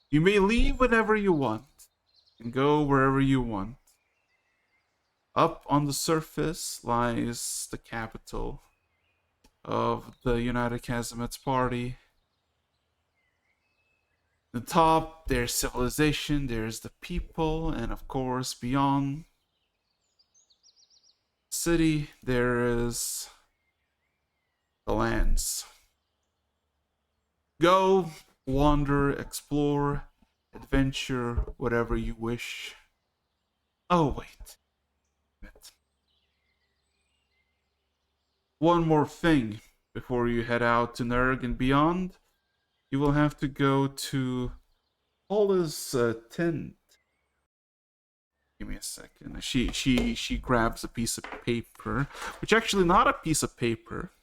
You may leave whenever you want and go wherever you want. Up on the surface lies the capital of the United Casamates Party. The top, there's civilization, there's the people, and of course, beyond the city, there is the lands. Go, wander, explore, adventure, whatever you wish. Oh, wait. One more thing before you head out to Nurg and beyond. You will have to go to Paula's tent. Give me a second. She grabs a piece of paper, which actually not a piece of paper,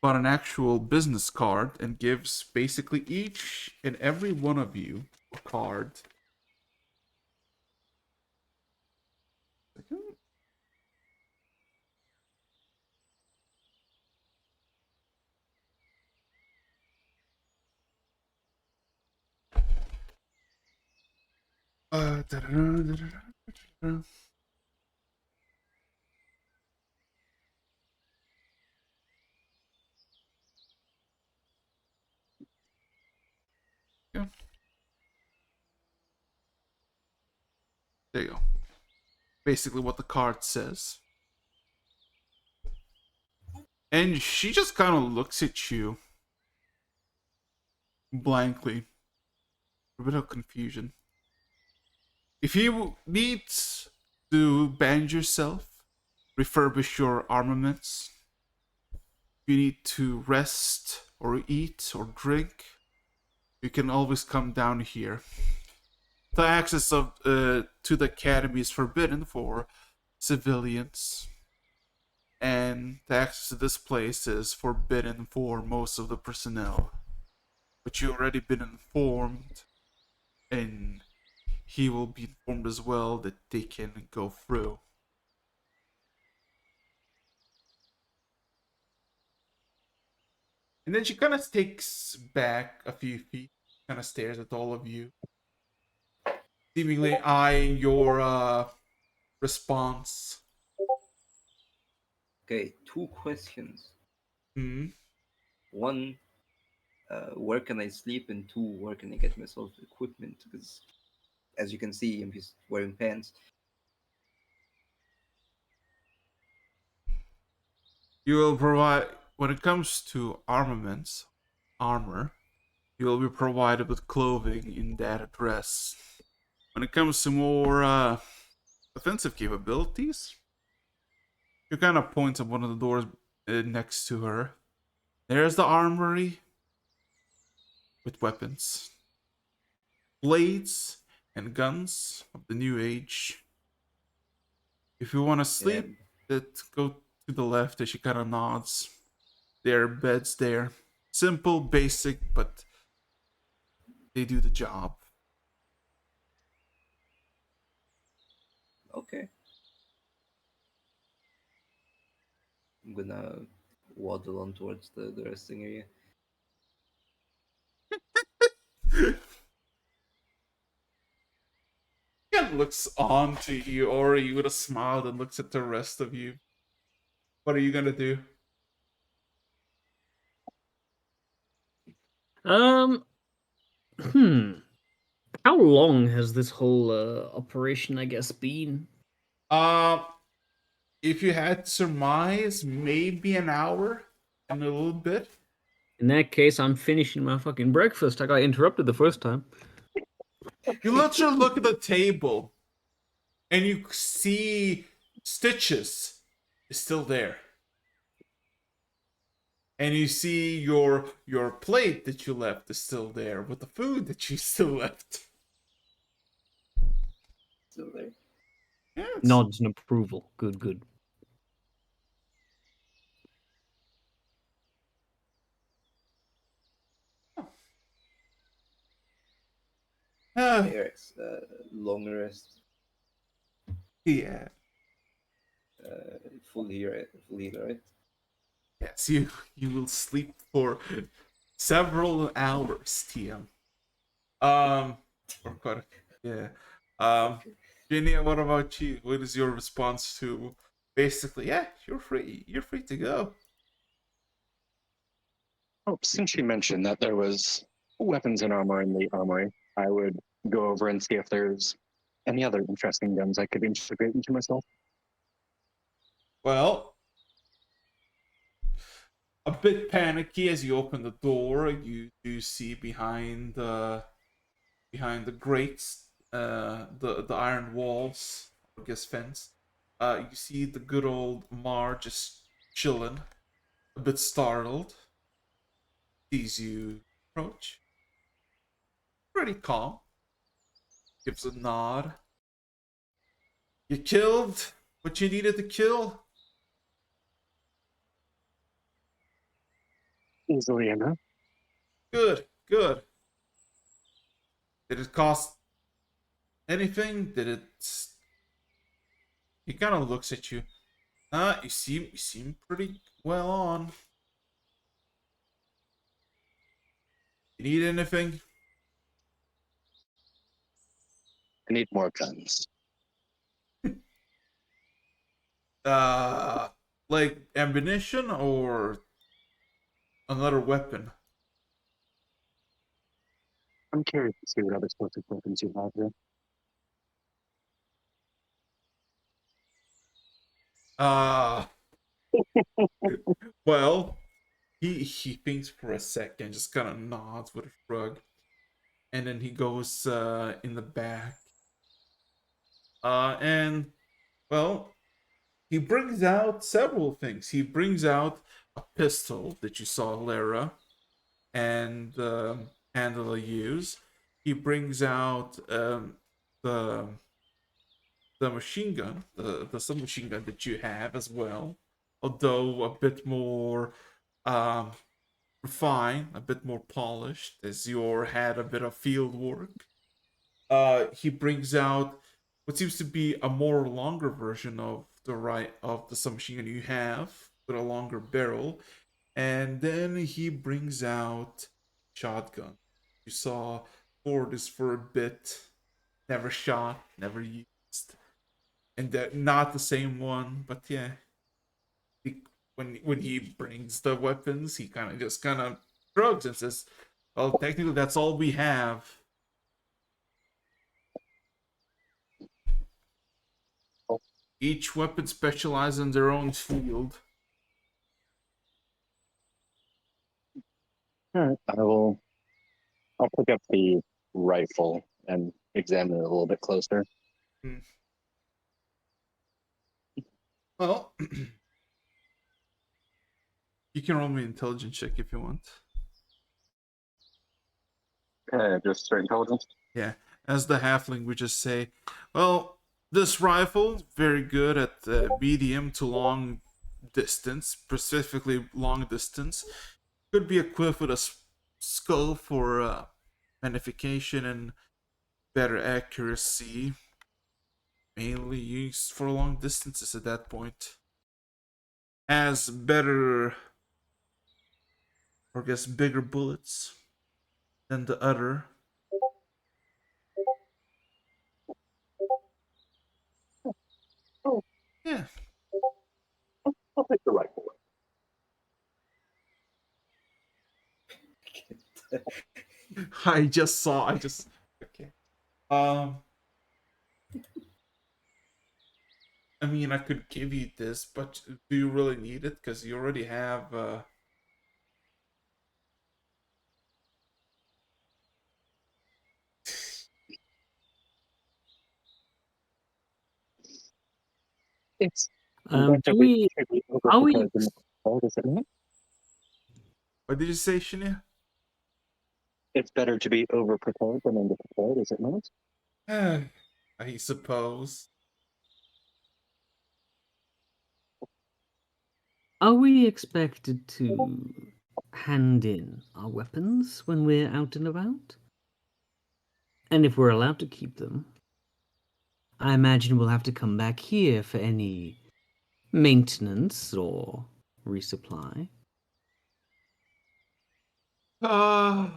but an actual business card, and gives basically each and every one of you a card. Da-da-da-da-da-da-da. Yeah. There you go. Basically what the card says. And she just kind of looks at you blankly. A bit of confusion. If you need to band yourself refurbish your armaments. If you need to rest or eat or drink, you can always come down here. The access to the academy is forbidden for civilians, and the access to this place is forbidden for most of the personnel. But you already been informed, and he will be informed as well that they can go through. And then she kind of takes back a few feet, kind of stares at all of you, seemingly eyeing your response. Okay, 2 questions. Hmm. One, where can I sleep? And 2, where can I get myself equipment? Because as you can see, I'm just wearing pants. You will provide, when it comes to armaments, armor, you will be provided with clothing in that address. When it comes to more offensive capabilities, you kind of point at one of the doors next to her. There's the armory with weapons, blades, and guns of the new age. If you want to sleep, go to the left as she kind of nods. There are beds there. Simple, basic, but they do the job. Okay. I'm gonna waddle on towards the resting area. Ken looks on to you, Ori, with a smile, and looks at the rest of you. What are you gonna do? Um, hmm. How long has this whole operation, I guess, been? Uh, if you had to surmise, maybe an hour and a little bit. In that case, I'm finishing my fucking breakfast. I got interrupted the first time. You literally look at the table, and you see Stitches is still there. And you see your plate that you left is still there with the food that you still left. Still there. Yes. Nods in approval. Good, good. Eric's long rest, Yeah. full heal, right? Yes, you will sleep for several hours, TM. Or quite yeah. Ginny, what about you? What is your response to basically, yeah, you're free. You're free to go. Oh, since you mentioned that there was weapons and armor in the armory, I would go over and see if there's any other interesting guns I could integrate into myself. Well, a bit panicky as you open the door, you do see behind the grates, the iron walls, I guess fence. You see the good old Mar just chilling, a bit startled. Sees you approach. Pretty calm. Gives a nod. You killed what you needed to kill. Easily enough. Good, good. Did it cost anything? Did it? He kind of looks at you. You seem pretty well on. You need anything? I need more guns. Uh, like ammunition or another weapon? I'm curious to see what other sorts of weapons you have here. Uh, well, he thinks for a second, just kind of nods with a shrug, and then he goes in the back. And well, he brings out several things. He brings out a pistol that you saw Lara and Angela use. He brings out the machine gun, the submachine gun that you have as well, although a bit more um, refined, a bit more polished, as your had a bit of field work. He brings out what seems to be a more longer version of the submachine gun you have with a longer barrel, and then he brings out shotgun. You saw Ford is for a bit, never shot, never used, and that not the same one, but yeah. When he brings the weapons, he kind of shrugs and says, "Well, technically, that's all we have." Each weapon specializes in their own field. All right, I'll pick up the rifle and examine it a little bit closer. Well, you can roll me an intelligence check if you want. Just straight intelligence. Yeah, as the halfling would just say, well, this rifle very good at medium to long distance, specifically long distance. Could be equipped with a scope for magnification and better accuracy. Mainly used for long distances at that point. Has better, or I guess bigger bullets than the other. Oh, Yeah. I'll take the rifle. I just okay. I mean, I could give you this, but do you really need it? Because you already have. It's Do we? Are we? Does it mean? What did you say, Shinya? It's better to be over-prepared than under-prepared, is it not? I suppose. Are we expected to hand in our weapons when we're out and about? And if we're allowed to keep them, I imagine we'll have to come back here for any maintenance or resupply. Uh,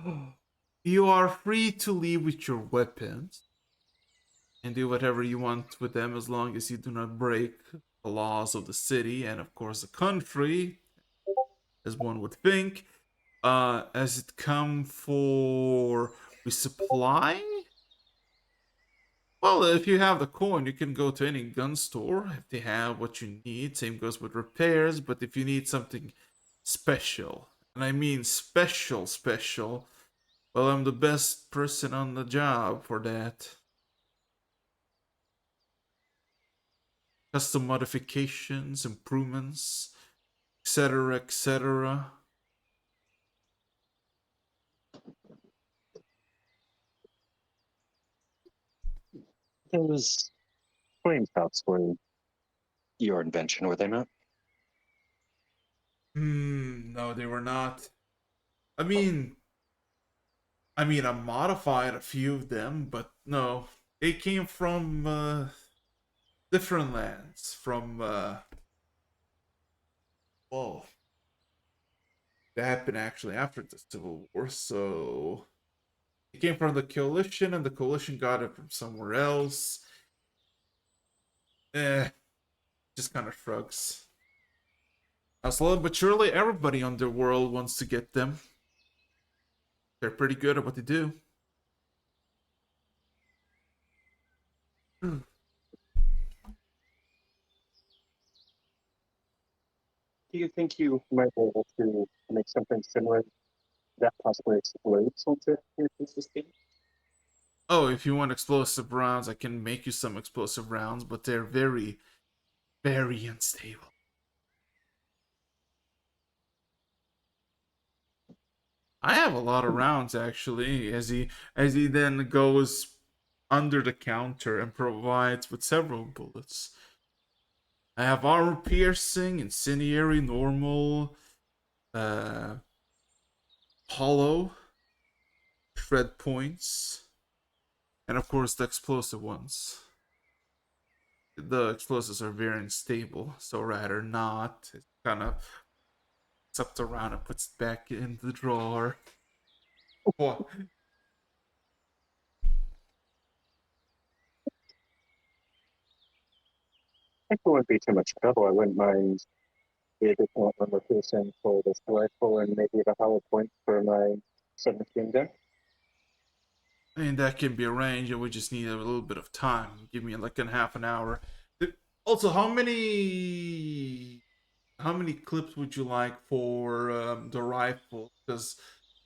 you are free to leave with your weapons and do whatever you want with them as long as you do not break the laws of the city and, of course, the country, as one would think. As it come for resupply? Well, if you have the coin, you can go to any gun store if they have what you need. Same goes with repairs, but if you need something special, and I mean special, well, I'm the best person on the job for that. Custom modifications, improvements, etc., etc. Those flame shots were your invention, were they not? No, they were not. I mean, I modified a few of them, but no, they came from different lands. From well, that happened actually after the Civil War, so it came from the Coalition, and the Coalition got it from somewhere else. Just kind of shrugs. Now, slowly but surely, everybody on the world wants to get them. They're pretty good at what they do. Do you think you might be able to make something similar that possibly explodes once it hits the skin? Oh, if you want explosive rounds, I can make you some explosive rounds, but they're very very unstable. I have a lot of rounds actually, as he then goes under the counter and provides with several bullets. I have armor piercing, incendiary, normal, hollow, shred points, and of course the explosive ones. The explosives are very unstable, so rather not. It kind of sucks around and puts it back in the drawer. Oh, I think it wouldn't be too much trouble. I wouldn't mind the additional armor piercing for this rifle and maybe the hollow point for my submachine gun. I mean, that can be arranged, and we just need a little bit of time. Give me like in half an hour. Also, how many clips would you like for the rifle? Because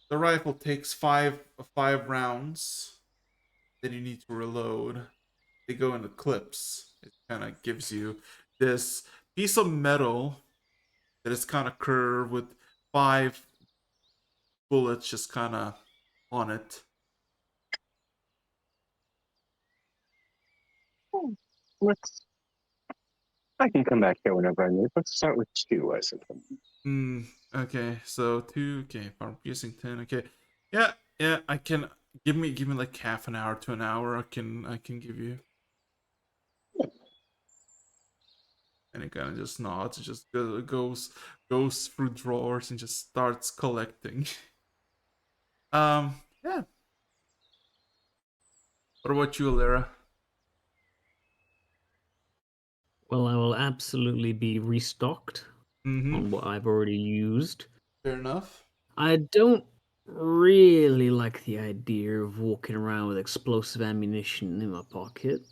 the rifle takes five rounds. Then you need to reload. They go into clips. It kind of gives you this piece of metal that is kind of curved with 5 bullets just kind of on it. Let's. I can come back here whenever I need. Let's start with 2, I suppose. Okay, so 2. Okay, farm piercing 10. Okay, yeah. I can give me like half an hour to an hour. I can give you. And it kind of just nods. It just goes through drawers and just starts collecting. Yeah. What about you, Lara? Well, I will absolutely be restocked Mm-hmm. on what I've already used. Fair enough. I don't really like the idea of walking around with explosive ammunition in my pocket.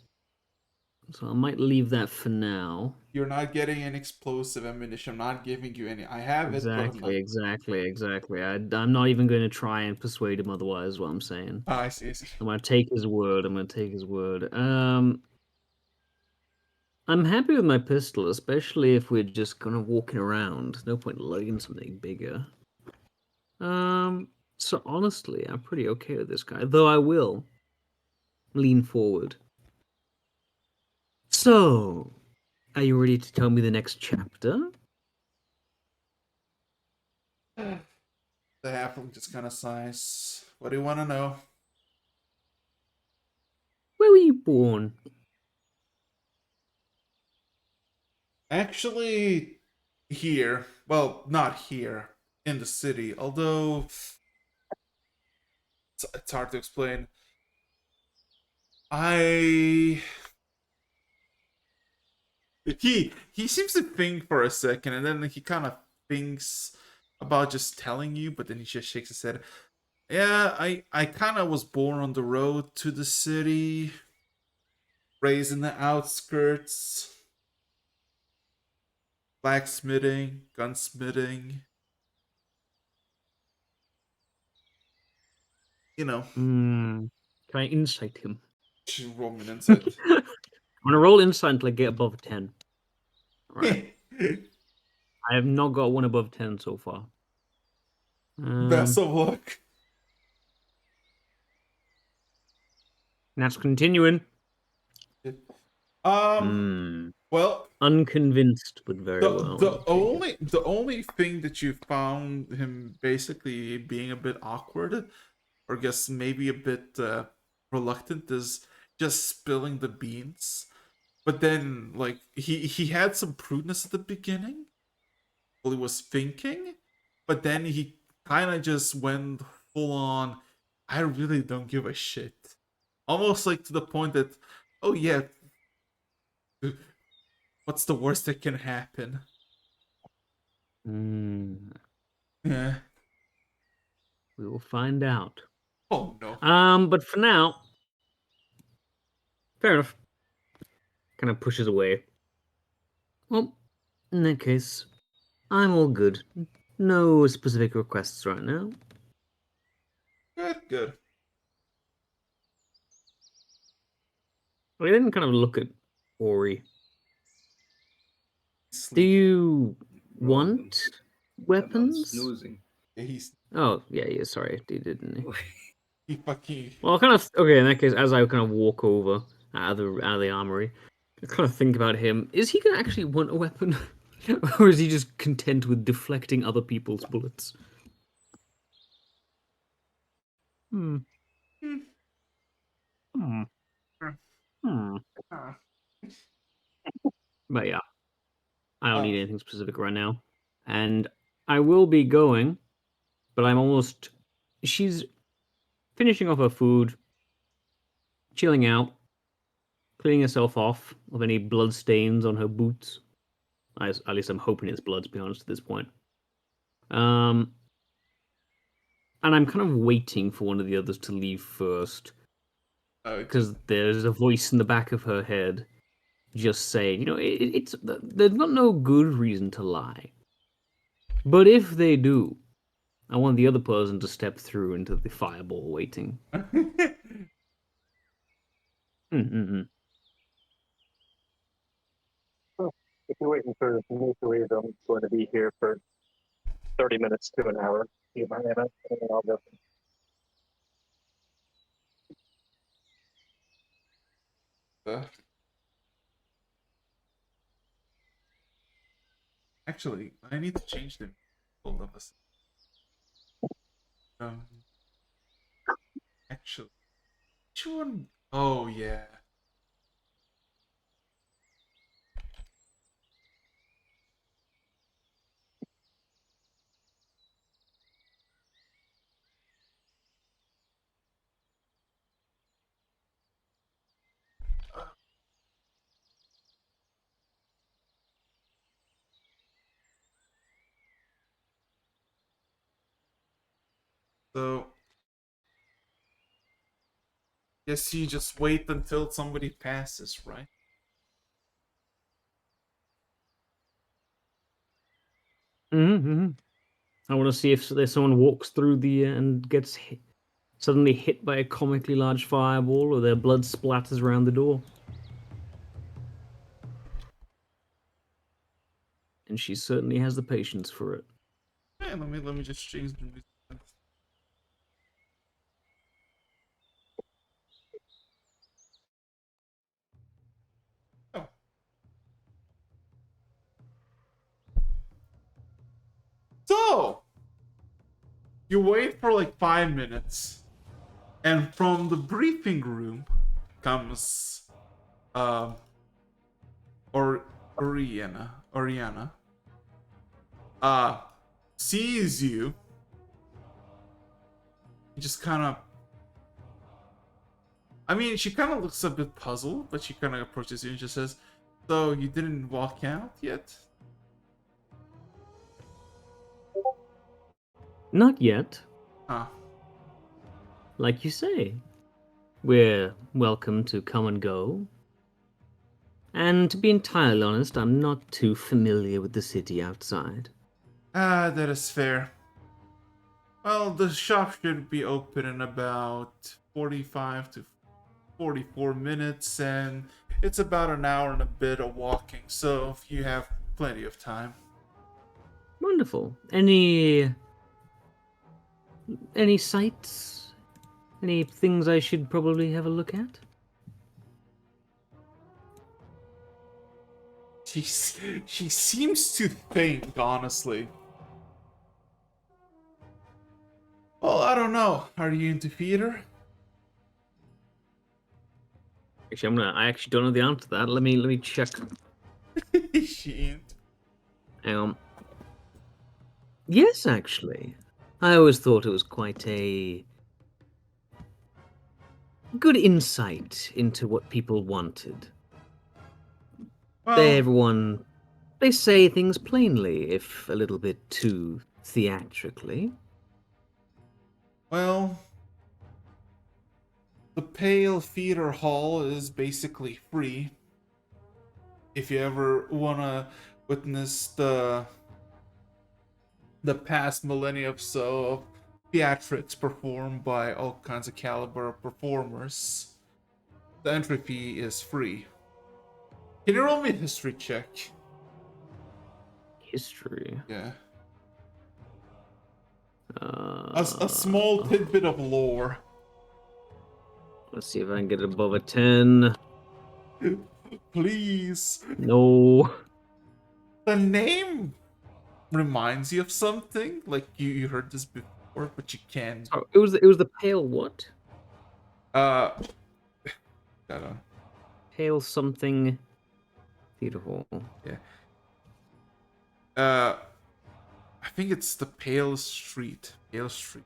So I might leave that for now. You're not getting any explosive ammunition. I'm not giving you any. I have it, but I'm not. Exactly. I'm not even going to try and persuade him otherwise, is what I'm saying. I see. I'm going to take his word. I'm happy with my pistol, especially if we're just kind of walking around. No point lugging something bigger. So honestly, I'm pretty okay with this guy, though I will lean forward. So, are you ready to tell me the next chapter? The halfling just kind of sighs. What do you want to know? Where were you born? Actually, here. Well, not here in the city. Although it's hard to explain. I he seems to think for a second, and then he kind of thinks about just telling you, but then he just shakes his head. Yeah, I kind of was born on the road to the city, raised in the outskirts, blacksmithing, gunsmithing. You know, Can I insight him? roll me an insight. I'm gonna roll insight until I get above 10. Alright. I have not got one above 10 so far. Best of luck. That's continuing. Well, Unconvinced, but very the well. the only thing that you found him basically being a bit awkward, or guess maybe a bit reluctant, is just spilling the beans. But then, like he had some prudence at the beginning while he was thinking, but then he kind of just went full on. I really don't give a shit. Almost like to the point that, oh yeah, what's the worst that can happen? Yeah. We will find out. Oh no. But for now, fair enough. Kind of pushes away. Well, in that case, I'm all good. No specific requests right now. Good. We didn't kind of look at Ori. Do you Roll them. want Someone's weapons? snoozing. He's Oh, yeah, sorry, he didn't he? he fucking. Well, okay. In that case, as I kind of walk over out of the armory, I kind of think about him. Is he gonna actually want a weapon, or is he just content with deflecting other people's bullets? Hmm. Hmm. Hmm. Hmm. Ah. But yeah, I don't need Uh, anything specific right now, and I will be going. But I'm almost. She's finishing off her food, chilling out, cleaning herself off of any blood stains on her boots. At least I'm hoping it's blood, to be honest, at this point. Um, and I'm kind of waiting for one of the others to leave first, because there's a voice in the back of her head just saying, it's there's not no good reason to lie. But if they do, I want the other person to step through into the fireball waiting. Mm-mm-mm. Well, if you're waiting for me to leave, I'm going to be here for 30 minutes to an hour. You might have it, and then I'll go. uh, actually, I need to change them. Hold up a second. Um, actually, which one? Oh yeah. So, guess you just wait until somebody passes, right? Mm-hmm. I want to see if there's someone walks through the and gets suddenly hit by a comically large fireball, or their blood splatters around the door. And she certainly has the patience for it. Yeah, let me just change the music. Oh. So you wait for like 5 minutes, and from the briefing room comes um or Oriana uh sees you. Just kind of, I mean, she kind of looks a bit puzzled, but she kind of approaches you and just says, "So you didn't walk out yet?" Not yet. Huh. Like you say, we're welcome to come and go. And to be entirely honest, I'm not too familiar with the city outside. Ah, that is fair. Well, the shop should be open in about 45 to 44 minutes, and it's about an hour and a bit of walking, so you have plenty of time. Wonderful. Any sights? Any things I should probably have a look at? She seems to think, honestly. Well, I don't know. Are you into theater? Actually, I actually don't know the answer to that. Let me check. She ain't. Um, yes, actually. I always thought it was quite a good insight into what people wanted. Well, They say things plainly, if a little bit too theatrically. well, the Pale Theater Hall is basically free. If you ever wanna witness the past millennia or so of theatrics performed by all kinds of caliber of performers, the entry fee is free. Can you roll me a history check? history. Yeah. Uh, A small tidbit of lore. Let's see if I can get it above a 10. Please. No. The name reminds you of something. Like you heard this before, but you can't. Oh, it was the pale what? Uh, gotta, Pale something beautiful. yeah. I think it's the Pale Street. Pale Street.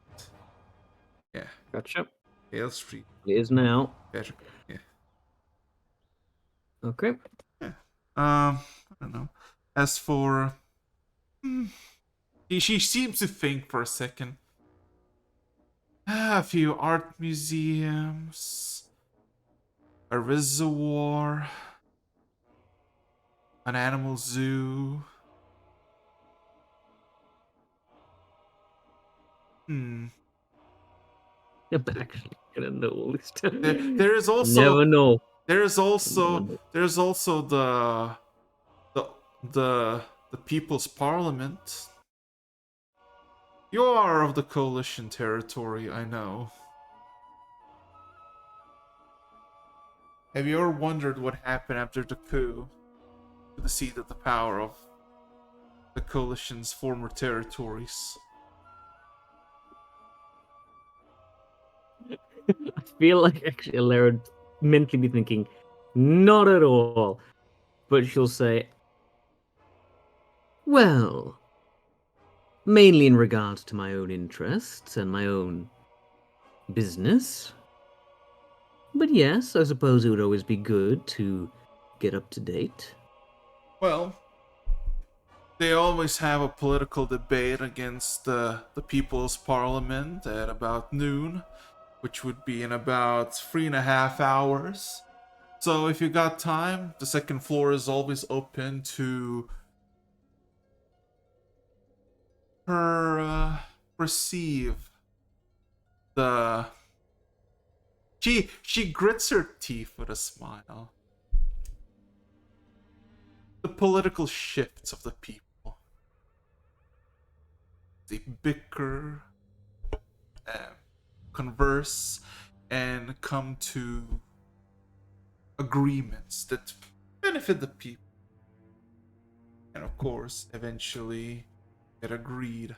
Yeah, Gotcha. Pale Street. It is now. Better. Yeah. Okay. Yeah. I don't know. As for, she seems to think for a second. A few art museums, a reservoir, an animal zoo. Hmm. I'm actually gonna know all this stuff. There is also Never know. There's Never also know. there's also the the People's Parliament. You are of the coalition territory, I know. Have you ever wondered what happened after the coup to the seat of the power of the coalition's former territories? I feel like actually Lara would mentally be thinking, not at all. But she'll say, well, mainly in regards to my own interests and my own business. But yes, I suppose it would always be good to get up to date. Well, they always have a political debate against the People's Parliament at about noon, which would be in about 3.5 hours. So if you got time, the second floor is always open to receive the. She grits her teeth with a smile. The political shifts of the people. They bicker, converse, and come to agreements that benefit the people. And of course, eventually get agreed.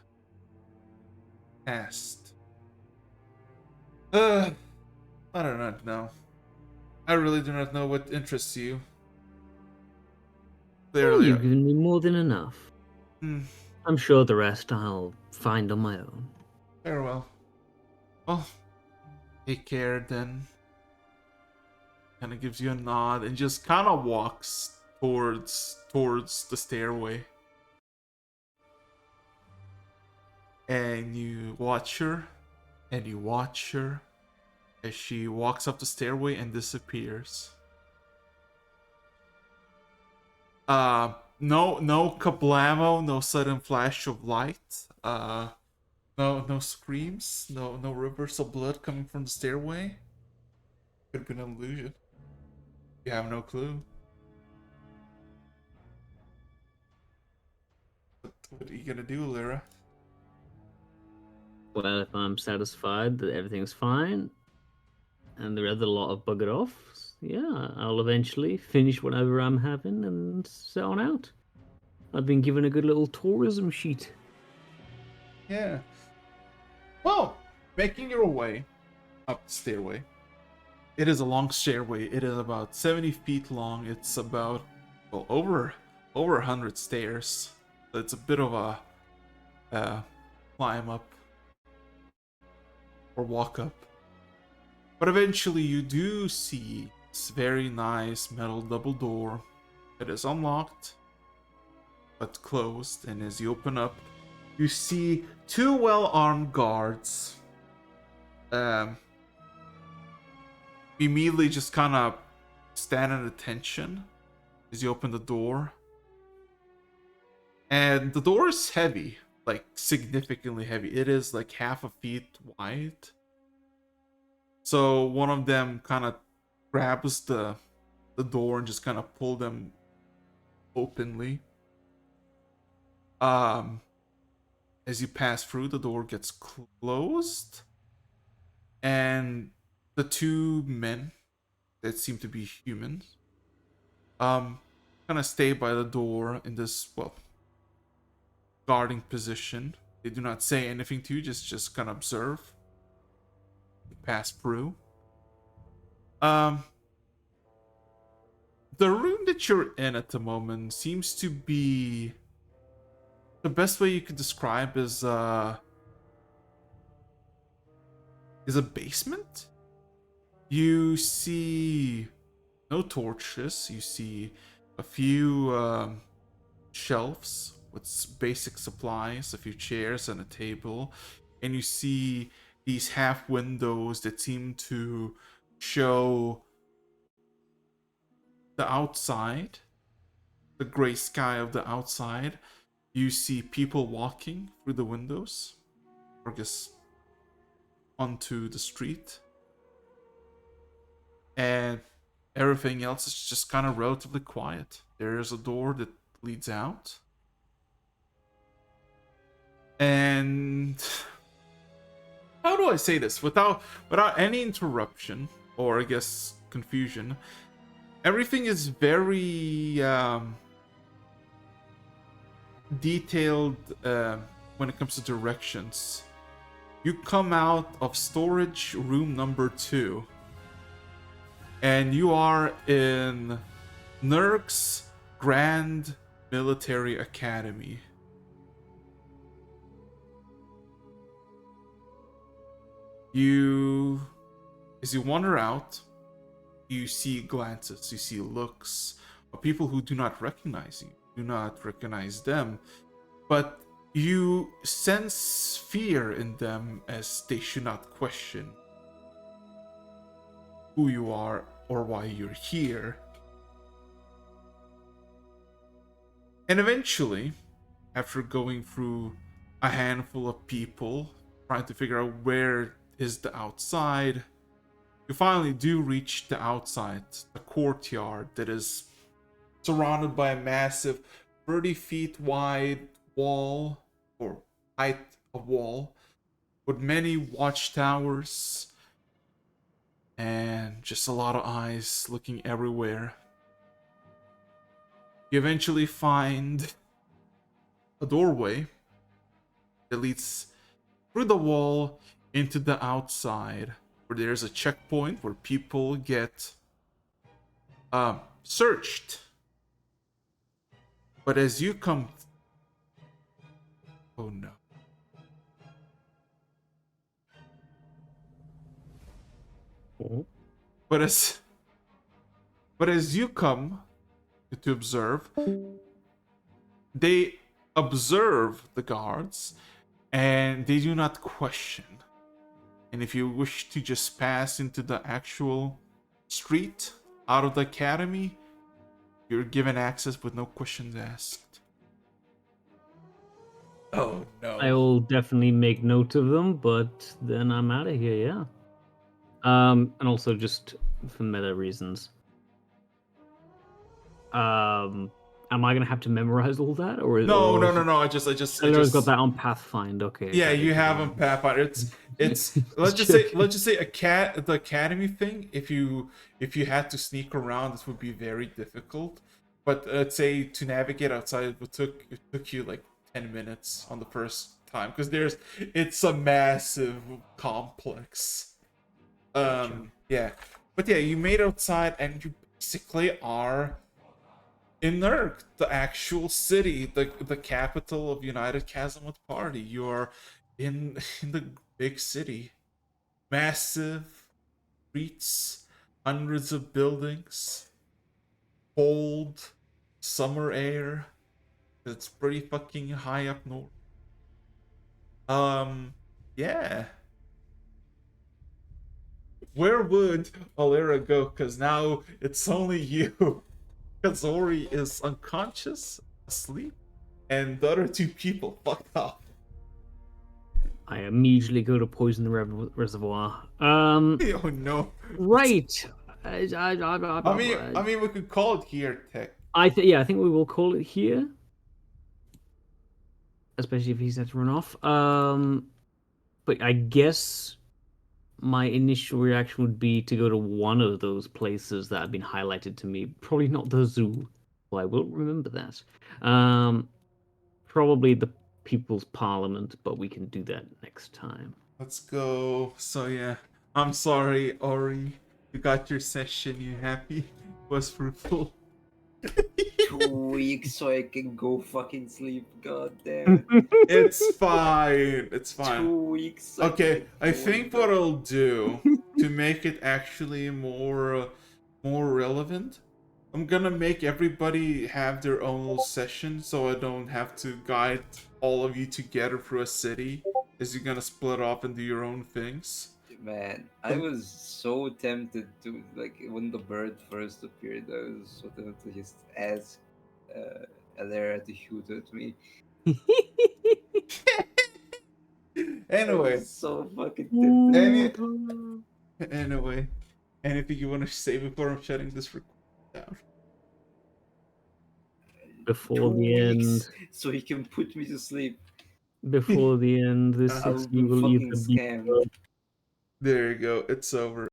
Passed. I do not know. I really do not know what interests you. Well, Clearly, you've given me more than enough. hmm, I'm sure the rest I'll find on my own. very well. Well, take care then. Kind of gives you a nod and just kind of walks towards the stairway. And you watch her, and you watch her as she walks up the stairway and disappears. No kablamo, no sudden flash of light. No screams, no rivers of blood coming from the stairway. Could have been an illusion. You have no clue. What are you gonna do, Lyra? Well, if I'm satisfied that everything's fine and the other lot have buggered off, yeah, I'll eventually finish whatever I'm having and set on out. I've been given a good little tourism sheet. Yeah. Well, making your way up the stairway. It is a long stairway. It is about 70 feet long. It's about over 100 stairs. So it's a bit of a climb up or walk up. But eventually you do see this very nice metal double door. It is unlocked but closed, and as you open up, you see two well-armed guards. Immediately just kind of stand at attention as you open the door. And the door is heavy, like significantly heavy. It is like half a feet wide. So one of them kind of grabs the door and just kind of pull them openly. Um, as you pass through, the door gets closed, and the two men that seem to be humans, kind of stay by the door in this, well, guarding position. They do not say anything to you, just kind of observe. You pass through. The room that you're in at the moment seems to be, the best way you could describe is a basement. You see no torches. You see a few shelves with basic supplies, a few chairs and a table, and you see these half windows that seem to show the outside, the gray sky of the outside. You see people walking through the windows, or guess onto the street, and everything else is just kind of relatively quiet. There is a door that leads out, and how do I say this without any interruption or I guess confusion? Everything is very detailed when it comes to directions. You come out of storage room number 2, and you are in Nurk's Grand Military Academy. As you wander out, you see glances, you see looks of people who do not recognize you, do not recognize them, but you sense fear in them as they should not question who you are or why you're here. And eventually, after going through a handful of people, trying to figure out where is the outside, you finally do reach the outside, the courtyard that is surrounded by a massive 30 feet wide wall, or height of wall, with many watchtowers and just a lot of eyes looking everywhere. You eventually find a doorway that leads through the wall into the outside, where there's a checkpoint where people get searched. But as you come, oh no. But as you come to observe, they observe the guards and they do not question. And if you wish to just pass into the actual street out of the academy, you're given access with no questions asked. Oh no. I'll definitely make note of them, but then I'm out of here, yeah. And also just for meta reasons. Am I gonna have to memorize all that, or No. I just got that on Pathfind. Okay. Yeah, you have on Pathfinder. It's let's just say the academy thing. If you had to sneak around, this would be very difficult. But let's say to navigate outside, it took you like 10 minutes on the first time, because it's a massive complex. Yeah, but yeah, you made outside, and you basically are in Nurk, the actual city, the capital of United Chasmwood Party. You are in the big city, massive streets, hundreds of buildings, cold summer air. It's pretty fucking high up north. Yeah. Where would Alera go? Because now it's only you. Kazori is unconscious, asleep, and the other two people fucked up. I immediately go to poison the reservoir. Oh no! Right. I mean, we could call it here, Tech. I think we will call it here. especially if he's had to run off. But I guess my initial reaction would be to go to one of those places that have been highlighted to me. Probably not the zoo. Well, I will remember that. Probably the People's Parliament, but we can do that next time. Let's go. So yeah, I'm sorry, Ori. You got your session. You happy? It was fruitful. 2 weeks so I can go fucking sleep. God damn it. It's fine. It's fine. 2 weeks. So Okay, I can think go what I'll do to make it actually more relevant, I'm gonna make everybody have their own little session, so I don't have to guide all of you together through a city. As you're gonna split off and do your own things. Man, I was so tempted to, like, when the bird first appeared, I was so tempted to just ask Alera to shoot at me. I Anyway, was so fucking tempted. anyway, anything you want to say before I'm shutting this recording down? Before 2 the weeks end, so he can put me to sleep. before the end, this I've city been will fucking either be scammed. There you go. It's over.